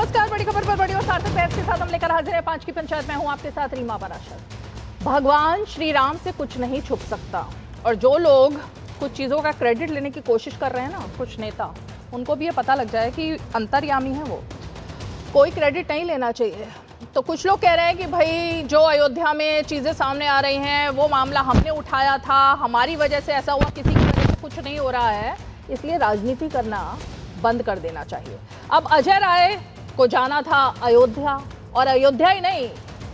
नमस्कार, बड़ी खबर पर बड़ी और सार्थक बहस के साथ हम लेकर हाजिर है 5 की पंचायत में हूं आपके साथ रीमा पराशर। भगवान श्री राम से कुछ नहीं छुप सकता और जो लोग कुछ चीज़ों का क्रेडिट लेने की कोशिश कर रहे हैं ना, कुछ नेता, उनको भी ये पता लग जाए कि अंतर्यामी है वो, कोई क्रेडिट नहीं लेना चाहिए। तो कुछ लोग कह रहे हैं कि भाई जो अयोध्या में चीज़ें सामने आ रही हैं वो मामला हमने उठाया था, हमारी वजह से ऐसा हुआ, किसी की वजह से कुछ नहीं हो रहा है, इसलिए राजनीति करना बंद कर देना चाहिए। अब अजय राय को जाना था अयोध्या, और अयोध्या ही नहीं,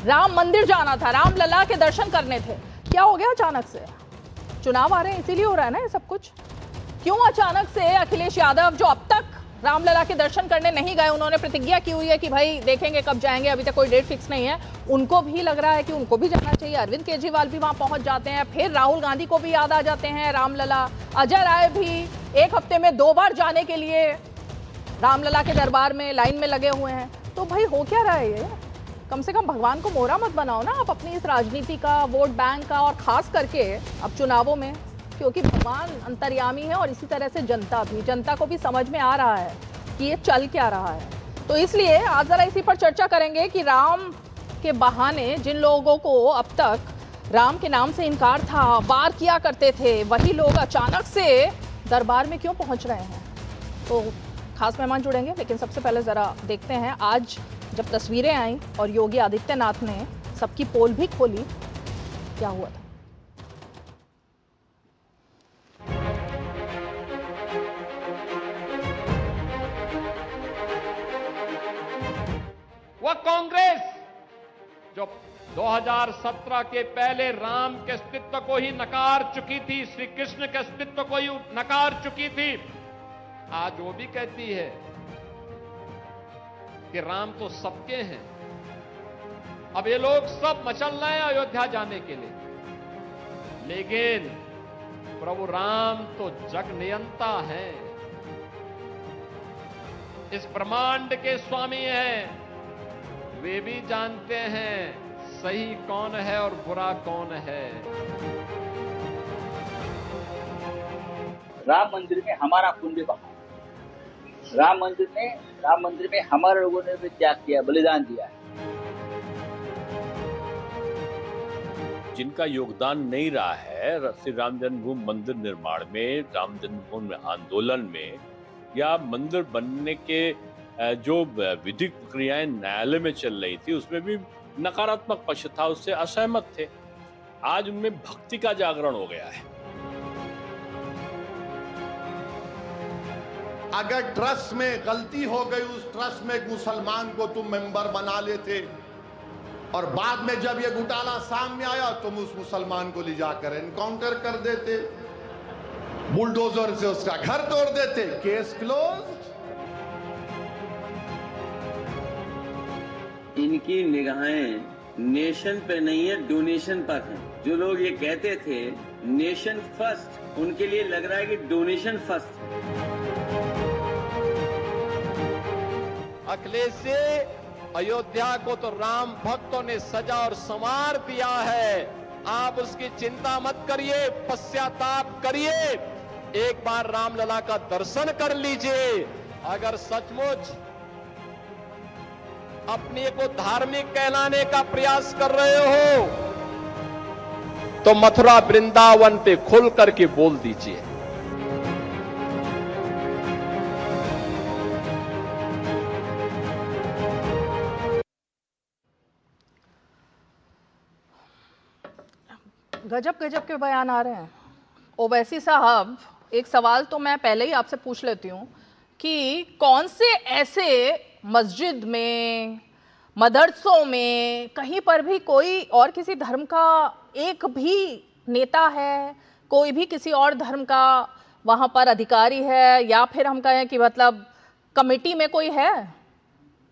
राम मंदिर जाना था, राम लला के दर्शन करने थे। क्या हो गया अचानक से? चुनाव आ रहे हैं इसीलिए हो रहा है ना ये सब कुछ? क्यों अचानक से अखिलेश यादव, जो अब तक रामलला के दर्शन करने नहीं गए, उन्होंने प्रतिज्ञा की हुई है कि भाई देखेंगे कब जाएंगे, अभी तक कोई डेट फिक्स नहीं है, उनको भी लग रहा है कि उनको भी जाना चाहिए। अरविंद केजरीवाल भी वहां पहुंच जाते हैं, फिर राहुल गांधी को भी याद आ जाते हैं रामलला। अजय राय भी एक हफ्ते में 2 बार जाने के लिए रामलला के दरबार में लाइन में लगे हुए हैं। तो भाई हो क्या रहा है ये? कम से कम भगवान को मोहरा मत बनाओ ना आप अपनी इस राजनीति का, वोट बैंक का, और खास करके अब चुनावों में, क्योंकि भगवान अंतर्यामी है और इसी तरह से जनता भी, जनता को भी समझ में आ रहा है कि ये चल क्या रहा है। तो इसलिए आज जरा इसी पर चर्चा करेंगे कि राम के बहाने जिन लोगों को अब तक राम के नाम से इनकार था, वार किया करते थे, वही लोग अचानक से दरबार में क्यों पहुंच रहे हैं। तो खास मेहमान जुड़ेंगे, लेकिन सबसे पहले ज़रा देखते हैं आज जब तस्वीरें आई और योगी आदित्यनाथ ने सबकी पोल भी खोली, क्या हुआ था। वह कांग्रेस जो 2017 के पहले राम के अस्तित्व को ही नकार चुकी थी, श्री कृष्ण के अस्तित्व को ही नकार चुकी थी, आज वो भी कहती है कि राम तो सबके हैं। अब ये लोग सब मचल रहे हैं अयोध्या जाने के लिए, लेकिन प्रभु राम तो जग नियंता हैं, इस ब्रह्मांड के स्वामी हैं। वे भी जानते हैं सही कौन है और बुरा कौन है। राम मंदिर में हमारा पुण्य बहा, राम मंदिर में हमारे लोगों ने भी त्याग किया, बलिदान दिया है। जिनका योगदान नहीं रहा है श्री राम जन्मभूमि मंदिर निर्माण में, राम जन्मभूमि आंदोलन में, या मंदिर बनने के जो विधिक प्रक्रियाएं न्यायालय में चल रही थी उसमें भी नकारात्मक पक्ष था, उससे असहमत थे। आज उनमें भक्ति का जागरण हो गया है। अगर ट्रस्ट में गलती हो गई, उस ट्रस्ट में एक मुसलमान को तुम मेंबर बना लेते और बाद में जब ये घोटाला सामने आया तुम उस मुसलमान को ले जाकर एनकाउंटर कर देते, बुलडोजर से उसका घर तोड़ देते, केस क्लोज। इनकी निगाहें नेशन पे नहीं है, डोनेशन पर है। जो लोग ये कहते थे नेशन फर्स्ट, उनके लिए लग रहा है कि डोनेशन फर्स्ट है। अखिलेश से अयोध्या को तो राम भक्तों ने सजा और संवार दिया है, आप उसकी चिंता मत करिए, पश्चाताप करिए, एक बार रामलला का दर्शन कर लीजिए। अगर सचमुच अपने को धार्मिक कहलाने का प्रयास कर रहे हो तो मथुरा वृंदावन पे खुल करके बोल दीजिए। गजब गजब के बयान आ रहे हैं। ओवैसी साहब, एक सवाल तो मैं पहले ही आपसे पूछ लेती हूँ कि कौन से ऐसे मस्जिद में, मदरसों में, कहीं पर भी कोई और किसी धर्म का एक भी नेता है, कोई भी किसी और धर्म का वहाँ पर अधिकारी है, या फिर हम कहें कि मतलब कमेटी में कोई है,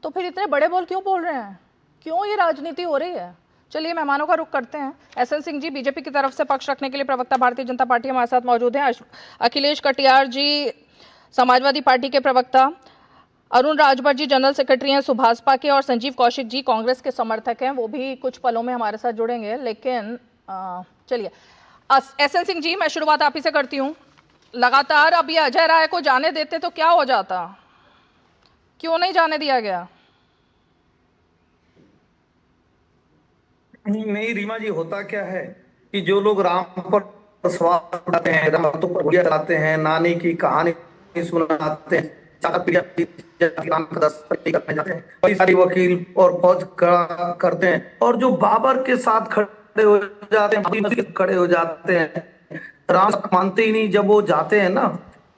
तो फिर इतने बड़े बोल क्यों बोल रहे हैं? क्यों ये राजनीति हो रही है? चलिए मेहमानों का रुख करते हैं। एसएन सिंह जी बीजेपी की तरफ से पक्ष रखने के लिए प्रवक्ता भारतीय जनता पार्टी हमारे साथ मौजूद हैं। अखिलेश कटियार जी समाजवादी पार्टी के प्रवक्ता, अरुण राजभर जी जनरल सेक्रेटरी हैं सुभाषपा के, और संजीव कौशिक जी कांग्रेस के समर्थक हैं, वो भी कुछ पलों में हमारे साथ जुड़ेंगे। लेकिन चलिए एसएन सिंह जी, मैं शुरुआत आप ही से करती हूँ। लगातार अब ये अजय राय को जाने देते तो क्या हो जाता? क्यों नहीं जाने दिया गया? नहीं रीमा जी, होता क्या है कि जो लोग राम पर सवाल उठाते हैं, रामायणों पर गोलियां चलाते हैं, नानी की कहानी सुनाते हैं, चाचा पिया राम का दर्शन करने जाते हैं, कई सारी वकील और फौज खड़ा करते हैं, और जो बाबर के साथ खड़े हो जाते हैं, बाबरी मस्जिद के खड़े हो जाते हैं, राम मानते ही नहीं। जब वो जाते हैं ना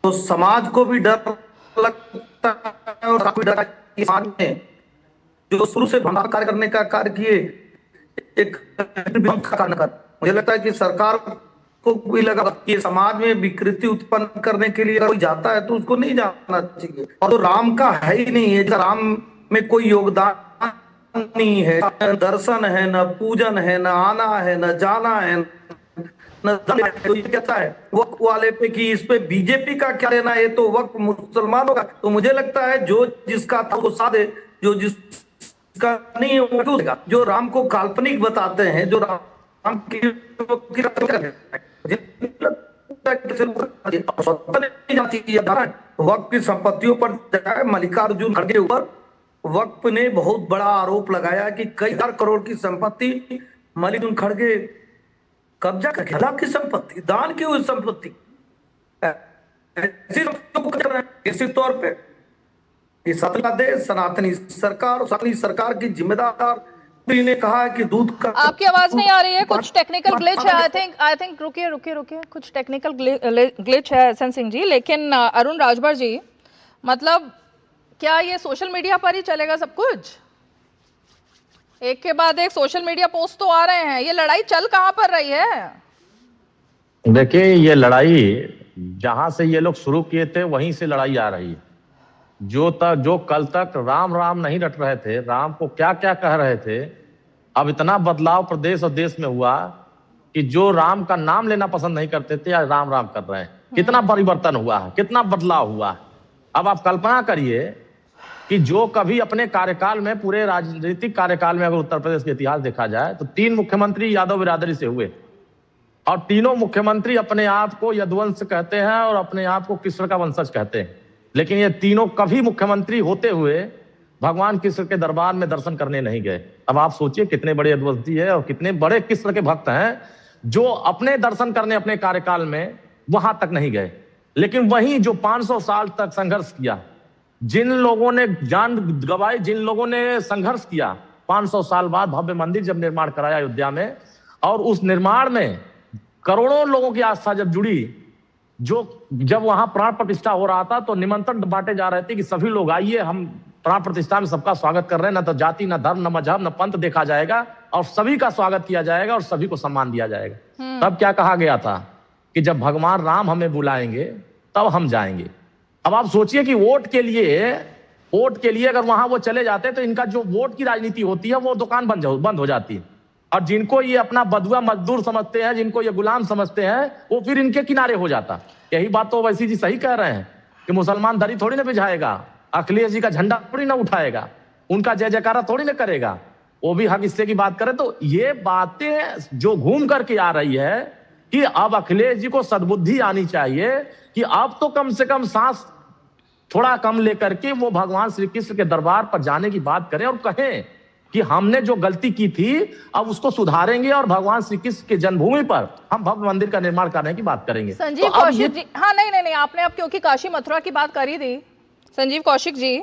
तो समाज को भी डर लगता है और काफी डर कि समाज में जो शुरू से भ्रष्टाचार कार्य करने का कार्य किए एक कार्य कर, मुझे लगता है कि सरकार को भी लगा कि समाज में विकृति उत्पन्न करने के लिए कोई जाता है तो उसको नहीं जाना चाहिए। और तो राम का है ही नहीं है, राम में कोई योगदान नहीं है, न दर्शन है, न पूजन है, न आना है, न जाना है, तो ये कहता है वक्त वाले पे कि इस पे बीजेपी का क्या लेना है, तो वक्त मुसलमानों का। तो मुझे लगता है जो जिसका था वो साधे, जो जिसका नहीं होगा, जो राम को काल्पनिक बताते हैं, जो राम की वक्त की संपत्तियों पर जाए। मल्लिकार्जुन खड़गे के ऊपर वक्फ ने बहुत बड़ा आरोप लगाया कि कई हजार करोड़ की संपत्ति मल्लिकार्जुन खड़गे कब्जा करके, लाख की संपत्ति, दान की हुई संपत्ति, निश्चित तौर पे सनातनी सरकार की जिम्मेदार ने कहा कि दूध का। आपकी आवाज नहीं आ रही है, कुछ टेक्निकल ग्लिच है। आई थिंक रुकिए, कुछ टेक्निकल ग्लिच है एसएन सिंह जी। लेकिन अरुण राजभर जी, मतलब क्या ये सोशल मीडिया पर ही चलेगा सब कुछ? एक के बाद एक सोशल मीडिया पोस्ट तो आ रहे हैं, ये लड़ाई चल कहां पर रही है? देखिए, ये लड़ाई जहां से ये लोग शुरू किए थे वहीं से लड़ाई आ रही है। जो कल तक राम राम नहीं रट रहे थे, राम को क्या क्या कह रहे थे, अब इतना बदलाव प्रदेश और देश में हुआ कि जो राम का नाम लेना पसंद नहीं करते थे आज राम राम कर रहे हैं। कितना परिवर्तन हुआ है, कितना बदलाव हुआ है। अब आप कल्पना करिए कि जो कभी अपने कार्यकाल में, पूरे राजनीतिक कार्यकाल में अगर उत्तर प्रदेश का इतिहास देखा जाए तो 3 मुख्यमंत्री यादव बिरादरी से हुए, और तीनों मुख्यमंत्री अपने आप को यदुवंश कहते हैं और अपने आप को कृष्ण का वंशज कहते हैं। लेकिन ये तीनों कभी मुख्यमंत्री होते हुए भगवान कृष्ण के दरबार में दर्शन करने नहीं गए। अब आप सोचिए कितने बड़े यदुवंशी है और कितने बड़े कृष्ण के भक्त हैं जो अपने दर्शन करने अपने कार्यकाल में वहां तक नहीं गए। लेकिन वहीं जो 500 साल तक संघर्ष किया, जिन लोगों ने जान गंवाई, जिन लोगों ने संघर्ष किया, 500 साल बाद भव्य मंदिर जब निर्माण कराया अयोध्या में, और उस निर्माण में करोड़ों लोगों की आस्था जब जुड़ी, जब वहां प्राण प्रतिष्ठा हो रहा था तो निमंत्रण बांटे जा रहे थे कि सभी लोग आइए, हम प्राण प्रतिष्ठा में सबका स्वागत कर रहे हैं, न तो जाति, न धर्म, न मजहब, न पंथ देखा जाएगा, और सभी का स्वागत किया जाएगा और सभी को सम्मान दिया जाएगा। तब क्या कहा गया था कि जब भगवान राम हमें बुलाएंगे तब हम जाएंगे। अब आप सोचिए कि वोट के लिए अगर वहां वो चले जाते तो इनका जो वोट की राजनीति होती है वो दुकान बंद हो जाती है, और जिनको ये अपना बदुआ मजदूर समझते हैं, जिनको ये गुलाम समझते हैं, वो फिर इनके किनारे हो जाता। यही बात तो वैसी जी सही कह रहे हैं कि मुसलमान दरी थोड़ी ना बिछाएगा, अखिलेश जी का झंडा थोड़ी ना उठाएगा, उनका जय जयकारा थोड़ी ना करेगा, वो भी हक हिस्से की बात करे। तो ये बातें जो घूम करके आ रही है कि अब अखिलेश जी को सद्बुद्धि आनी चाहिए कि अब तो कम से कम सांस थोड़ा कम लेकर के वो भगवान श्री कृष्ण के दरबार पर जाने की बात करें और कहें कि हमने जो गलती की थी अब उसको सुधारेंगे और भगवान श्री कृष्ण के जन्मभूमि पर हम भव्य मंदिर का निर्माण करने की बात करेंगे। संजीव कौशिक जी, हाँ नहीं, आपने अब क्योंकि काशी मथुरा की बात करी थी, संजीव कौशिक जी,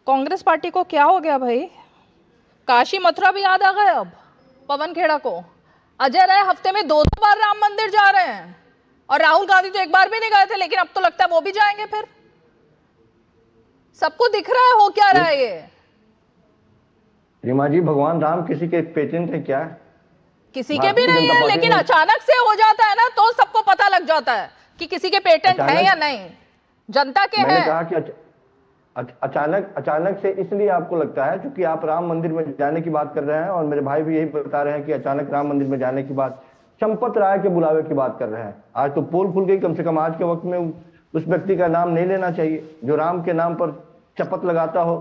कांग्रेस पार्टी को क्या हो गया भाई? काशी मथुरा भी याद आ गए अब पवन खेड़ा को। अजय राय हफ्ते में 2 बार राम मंदिर जा रहे हैं, और राहुल गांधी तो एक बार भी नहीं गए थे, लेकिन अब तो लगता है वो भी जाएंगे। फिर सबको दिख रहा है हो क्या रहा है ये। रीमा जी, भगवान राम किसी के पेटेंट है क्या? किसी के भी नहीं है, लेकिन अचानक से हो जाता है ना तो सबको पता लग जाता है कि किसी के पेटेंट है या नहीं, जनता के हैं। मैंने कहा कि अचानक से इसलिए आपको लगता है क्योंकि आप राम मंदिर में जाने की बात कर रहे हैं, और मेरे भाई भी यही बता रहे हैं कि अचानक राम मंदिर में जाने की बात, चंपत राय के बुलावे की बात कर रहे हैं। आज तो पोल खुल गई, कम से कम आज के वक्त में उस व्यक्ति का नाम नहीं लेना चाहिए जो राम के नाम पर शपथ लगाता हो।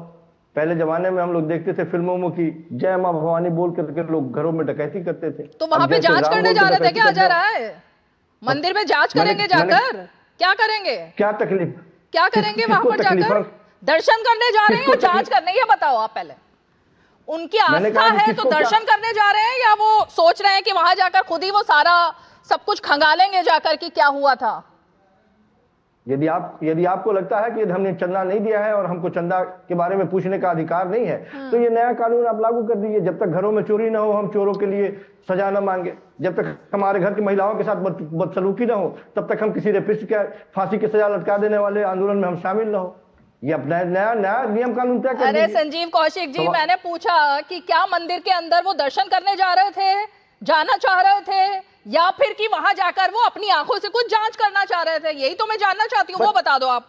पहले जमाने में हम लोग देखते थे फिल्मों में कि जय मां भवानी बोल करके लोग घरों में डकैती करते थे। तो वहां पे जांच करने जा रहे थे क्या अजय राय? मंदिर में जांच करेंगे जाकर? क्या करेंगे? क्या तकलीफ, क्या करेंगे वहां पर जाकर? दर्शन करने जा रहे हैं या जांच करने, ये बताओ आप पहले। उनकी आस्था है तो दर्शन करने जा रहे हैं, या वो सोच रहे हैं कि वहां जाकर खुद ही वो सारा सब कुछ खंगालेंगे जाकर कि क्या हुआ था? यदि आपको लगता है कि हमने चंदा नहीं दिया है और हमको चंदा के बारे में पूछने का अधिकार नहीं है, तो ये नया कानून आप लागू कर दीजिए। जब तक घरों में चोरी ना हो, हम चोरों के लिए सजा न मांगे। जब तक हमारे घर की महिलाओं के साथ बदसलूकी ना हो, तब तक हम किसी रेपिस्ट के फांसी की सजा लटका देने वाले आंदोलन में हम शामिल न हो। ये अपना नया नियम कानून तय कर अरे संजीव कौशिक जी, मैंने पूछा कि क्या मंदिर के अंदर वो दर्शन करने जा रहे थे, जाना चाह रहे थे, या फिर कि वहां जाकर वो अपनी आंखों से कुछ जांच करना चाह रहे थे? यही तो मैं जानना चाहती हूँ, वो बता दो आप।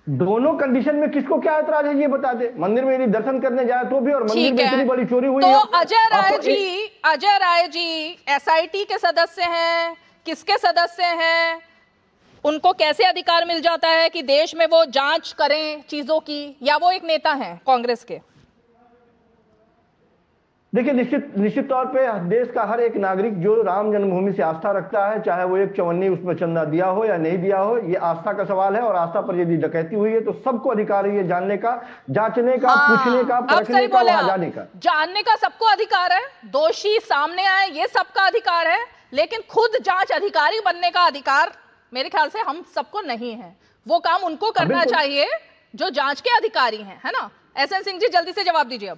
दोनों कंडीशन में किसको क्या ऐतराज है ये बता दे। मंदिर में यदि दर्शन करने जाए तो भी, और मंदिर में इतनी बड़ी चोरी हुई तो अजय राय जी एसआईटी के सदस्य हैं, किसके सदस्य हैं? उनको कैसे अधिकार मिल जाता है कि देश में वो जांच करें चीजों की, या वो एक नेता हैं कांग्रेस के? देखिए, निश्चित तौर पे देश का हर एक नागरिक जो राम जन्मभूमि से आस्था रखता है, चाहे वो एक चवन्नी उसमें चंदा दिया हो या नहीं दिया हो, ये आस्था का सवाल है। और आस्था पर यदि डकैती हुई है तो सबको अधिकार है ये जानने का, जांचने का, पूछने का, परखने का, वहां जाने का। जानने का सबको अधिकार है, दोषी सामने आए ये सबका अधिकार है, लेकिन खुद जांच अधिकारी बनने का अधिकार मेरे ख्याल से हम सबको नहीं है। वो काम उनको करना चाहिए जो जांच के अधिकारी हैं, है ना? एसएन सिंह जी जल्दी से जवाब दीजिए। अब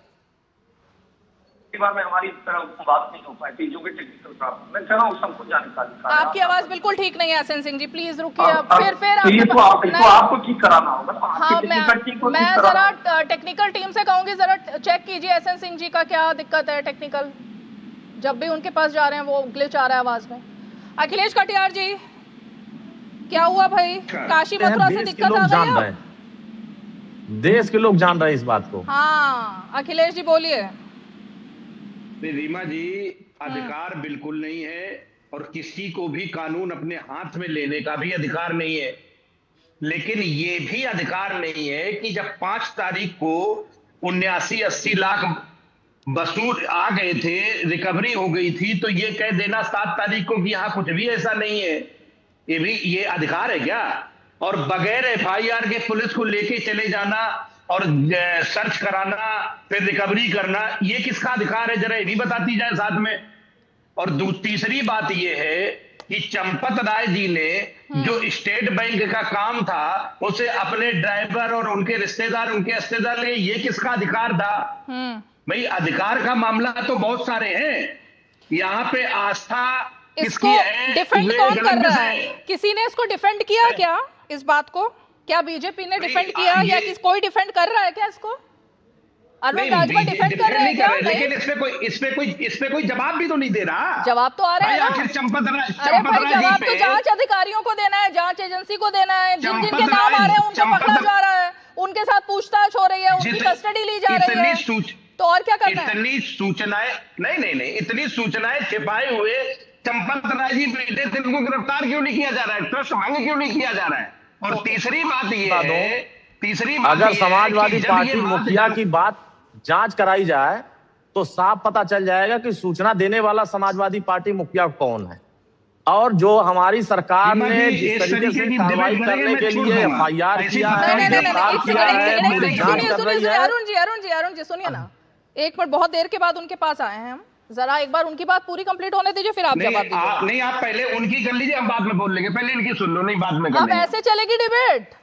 बार में हमारी तरफ बात नहीं हो पाई थी, जो कि टेक्निकल प्रॉब्लम, मैं कह रहा हूं सबको जानकारी का। आपकी आवाज बिल्कुल ठीक नहीं है एसएन सिंह जी, प्लीज रुकिए। फिर ये तो आपको ठीक कराना होगा। हाँ, मैं जरा टेक्निकल टीम से कहूंगी, जरा चेक कीजिए एसएन सिंह जी का क्या दिक्कत है टेक्निकल। जब भी उनके पास जा रहे हैं वो ग्लिच आ रहा है आवाज में। अखिलेश कटियार जी, क्या हुआ भाई? काशी मथुरा से दिक्कत आ गई है? देश के लोग जान रहे हैं इस बात को। हाँ अखिलेश जी बोलिए। रीमा जी, अधिकार बिल्कुल नहीं है, और किसी को भी कानून अपने हाथ में लेने का भी अधिकार नहीं है। लेकिन ये भी अधिकार नहीं है कि जब 5 तारीख को 79-80 लाख वसूल आ गए थे, रिकवरी हो गई थी, तो ये कह देना 7 तारीख को कि यहाँ कुछ भी ऐसा नहीं है। ये अधिकार है क्या? और बगैर एफआईआर के पुलिस को लेके चले जाना और सर्च कराना, फिर रिकवरी करना, ये किसका अधिकार है? जरा ये भी बताती जाए साथ में। और तीसरी बात ये है कि चंपत राय जी ने जो स्टेट बैंक का काम था उसे अपने ड्राइवर और उनके रिश्तेदार ने, ये किसका अधिकार था? भाई अधिकार का मामला तो बहुत सारे हैं, यहाँ पे आस्था इसको डिफेंड कौन कर रहा है? किसी ने इसको डिफेंड किया क्या इस बात को? क्या बीजेपी ने डिफेंड किया या कोई डिफेंड कर रहा है क्या इसको? अरुण राजभर डिफेंड कर रहे हैं क्या? लेकिन इसमें कोई जवाब भी तो नहीं दे रहा। जवाब तो आ रहा है ना। अरे भाई जवाब तो जांच अधिकारियों को देना है, जांच एजेंसी को देना है। जिन जिनके नाम आ रहे हैं उनको पकड़ा जा रहा है, उनके साथ पूछताछ हो रही है, उनकी कस्टडी ली जा रही है, तो और क्या करना है? इतनी सूचनाएं नहीं, इतनी सूचनाएं छिपाए हुए चंपत राय जी बेटे थे, उनको गिरफ्तार क्यों नहीं किया जा रहा है? ट्रस्ट मांगे क्यों नहीं किया जा रहा है? और तीसरी बात ये है, अगर समाजवादी पार्टी मुखिया की बात जांच कराई जाए तो साफ पता चल जाएगा कि सूचना देने वाला समाजवादी पार्टी मुखिया कौन है। और जो हमारी सरकार ने जिस तरीके से कार्रवाई करने के लिए एफआईआर किया है, गिरफ्तार किया है, पूरी जांच कर रही है। अरुण जी सुनिए ना, एक मिनट, बहुत देर के बाद उनके पास आए हैं हम, जरा एक बार उनकी बात पूरी कंप्लीट होने दीजिए, फिर आप जवाब दीजिए। नहीं, आप पहले उनकी कर लीजिए, हम बाद में बोल लेंगे। पहले इनकी सुन लो, नहीं बाद में कर लेंगे। अब ऐसे चलेगी डिबेट?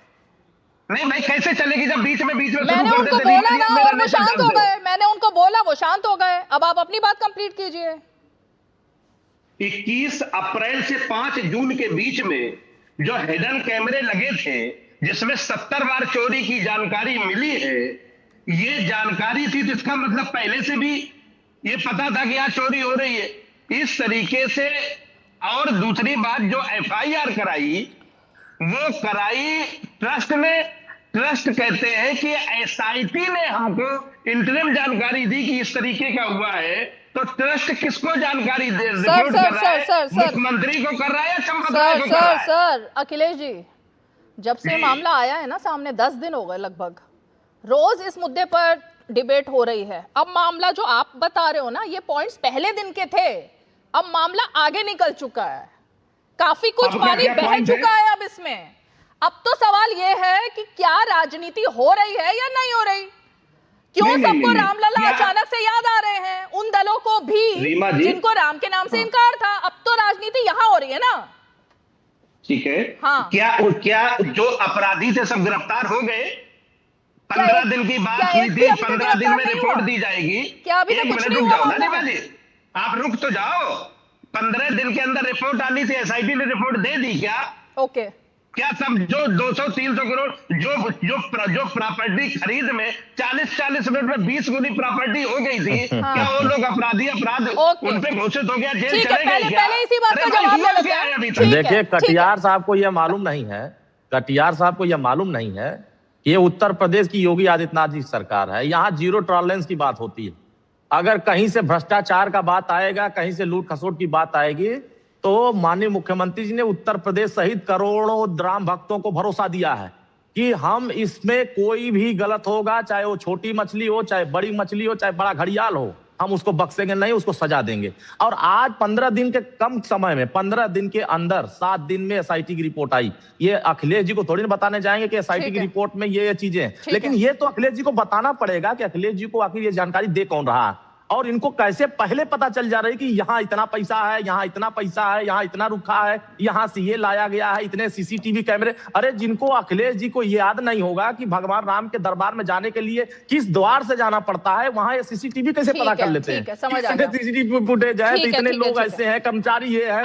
नहीं भाई, कैसे चलेगी जब बीच में मैंने उनको बोला ना और वो शांत हो गए। मैंने उनको बोला, वो शांत हो गए। अब आप अपनी बात कंप्लीट कीजिए। 21 अप्रैल से 5 जून के बीच में जो हिडन कैमरे लगे थे, जिसमें 70 बार चोरी की जानकारी मिली है, ये जानकारी थी, तो इसका मतलब पहले से भी ये पता था कि यहाँ चोरी हो रही है इस तरीके से। और दूसरी बात, जो एफआईआर कराई वो कराई ट्रस्ट ने। ट्रस्ट कहते हैं कि एसआईटी ने हमको इंटरिम जानकारी दी कि इस तरीके का हुआ है, तो ट्रस्ट किसको जानकारी दे? मुख्यमंत्री को कर रहा है या चंपत राय को कर रहा है? सर अखिलेश जी, जब से मामला आया है ना सामने, 10 दिन हो गए लगभग, रोज इस मुद्दे पर डिबेट हो रही है। अब मामला जो आप बता रहे हो ना, ये पॉइंट्स पहले दिन के थे, अब मामला आगे निकल चुका है, काफी कुछ पानी बह चुका है अब इसमें। अब तो सवाल ये है कि क्या राजनीति हो रही है या नहीं हो रही? क्यों नहीं, सबको नहीं, रामलला क्या- अचानक से याद आ रहे हैं? उन दलों को भी रीमा जी, जिनको राम के नाम से इनकार था, अब तो राजनीति यहाँ हो रही है ना। ठीक है। हाँ। क्या जो अपराधी थे सब गिरफ्तार हो गए? 15 दिन की बात क्या हुई एक भी थी, अभी तक 15 दिन में गिरफ्तार नहीं रिपोर्ट हुआ? दी जाएगी। क्या अभी तक एक कुछ मिनट नहीं रुक हुआ जाओ ना मामला रीमा में? जी, आप रुक तो जाओ। 15 दिन के अंदर रिपोर्ट आनी थी, एसआईटी ने रिपोर्ट दे दी क्या? ओके, क्या सब जो 200-300 करोड़ जो प्रॉपर्टी खरीद में 40-40 मिनट में 20 गुनी प्रॉपर्टी हो गई थी, क्या वो लोग अपराध ओके। उन पे घोषित हो गया, जेल ठीक है, चले गए क्या? पहले इसी बात अरे का भाई, जवाब हुआ ले क्या लेते है हैं। अभी तक? ठीक है, देखिए, ठीक है। कटियार साहब को यह मालूम नहीं है, कटियार साहब को यह मालूम नहीं है कि ये उत्तर प्रदेश की योगी आदित्यनाथ जी की सरकार है। यहाँ जीरो टॉलरेंस की बात होती है। अगर कहीं से भ्रष्टाचार का बात आएगा, कहीं से लूट खसोट की बात आएगी, तो माननीय मुख्यमंत्री जी ने उत्तर प्रदेश सहित करोड़ों राम भक्तों को भरोसा दिया है कि हम इसमें कोई भी गलत होगा, चाहे वो छोटी मछली हो, चाहे बड़ी मछली हो, चाहे बड़ा घड़ियाल हो, हम उसको बख्शेंगे नहीं, उसको सजा देंगे। और आज 15 दिन के कम समय में, 15 दिन के अंदर 7 दिन में एसआईटी की रिपोर्ट आई। ये अखिलेश जी को थोड़ी ना बताने जाएंगे कि एसआईटी की रिपोर्ट में ये चीजें हैं, लेकिन ये तो अखिलेश जी को बताना पड़ेगा कि अखिलेश जी को आखिर ये जानकारी दे कौन रहा है, और इनको कैसे पहले पता चल जा रही कि यहाँ इतना पैसा है, यहाँ इतना पैसा है, यहाँ इतना रुखा है, यहाँ से ये लाया गया है, इतने सीसीटीवी कैमरे। अरे जिनको अखिलेश जी को याद नहीं होगा कि भगवान राम के दरबार में जाने के लिए किस द्वार से जाना पड़ता है, वहां ये सीसीटीवी कैसे पता कर लेते हैं? सीसीटीवी फुटेज है, तो इतने लोग ऐसे हैं, कर्मचारी ये है,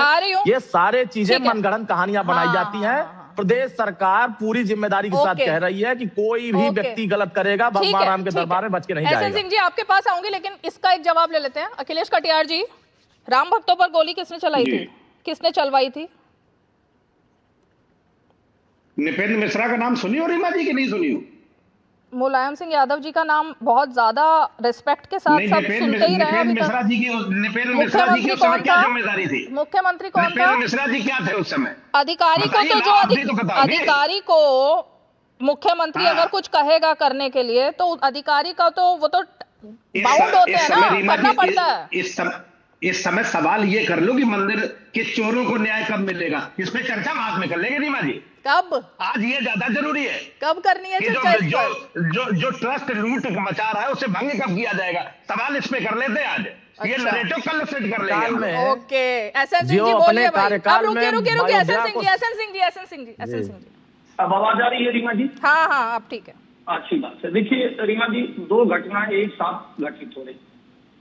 ये सारे चीजें मनगढ़ंत कहानियां बनाई जाती हैं। प्रदेश सरकार पूरी जिम्मेदारी के साथ कह रही है कि कोई भी व्यक्ति गलत करेगा, भगवान राम के दरबार में बच के नहीं जाएगा। एसएन सिंह जी, आपके पास आऊंगी, लेकिन इसका एक जवाब ले लेते हैं। अखिलेश कटियार जी, राम भक्तों पर गोली किसने चलाई थी, किसने चलवाई थी? नृपेंद्र मिश्रा का नाम सुनी हो रीमा जी कि नहीं सुनी हो? मुलायम सिंह यादव जी का नाम बहुत ज्यादा रिस्पेक्ट के साथ सब सुनते ही रहे अभी तक। नृपेंद्र मिश्रा जी की उस समय क्या जिम्मेदारी थी? मुख्यमंत्री कौन था? नृपेंद्र मिश्रा जी क्या थे उस समय? अधिकारी को तो जो अधिकारी को मुख्यमंत्री अगर कुछ कहेगा करने के लिए, तो अधिकारी का तो वो तो बाउंड होते हैं ना, करना पड़ता है। इस समय सवाल ये कर लो कि मंदिर के चोरों को न्याय कब मिलेगा, इस पे चर्चा बाद में कर लेंगे रीमा जी। कब? आज ये ज्यादा जरूरी है। कब करनी है चर्चा? जो ट्रस्ट लूट मचा रहा है उसे भंग कब किया जाएगा, सवाल इस पे कर लेते हैं आज। ये नैरेटिव कल सेट कर लेंगे। ओके, एसएन सिंह जी बोलिए भाई। अब रुकिए, एसएन सिंह जी। अब आवाज आ रही है रीमा जी? हाँ हाँ, अब ठीक है। अच्छी बात है। देखिए रीमा जी, 2 घटनाएं एक साथ घटित हो रही।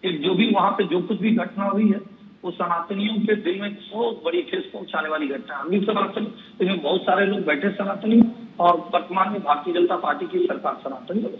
एक जो भी वहां पे जो कुछ भी घटना हुई है, वो सनातनियों के दिल में बहुत बड़ी ठेस पहुंचाने वाली घटना है। हम भी सनातनी, इसमें बहुत सारे लोग बैठे सनातनी, और वर्तमान में भारतीय जनता पार्टी की सरकार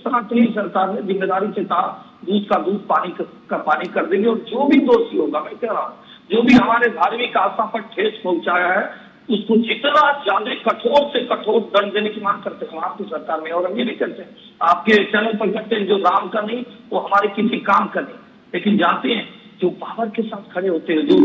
सनातनी सरकार ने जिम्मेदारी से कहा दूध का दूध, पानी का पानी कर देंगे, और जो भी दोषी होगा, मैं कह रहा हूँ, जो भी हमारे धार्मिक आस्था पर ठेस पहुंचाया है, उसको जितना ज्यादा कठोर से कठोर दंड देने की मांग करते हैं आपकी सरकार में। और हम ये भी करते हैं, आपके चैनल पर करते हैं, जो राम का नहीं वो हमारे किसी काम का नहीं, लेकिन जानते हैं जो बाबर के साथ खड़े होते हैं, जो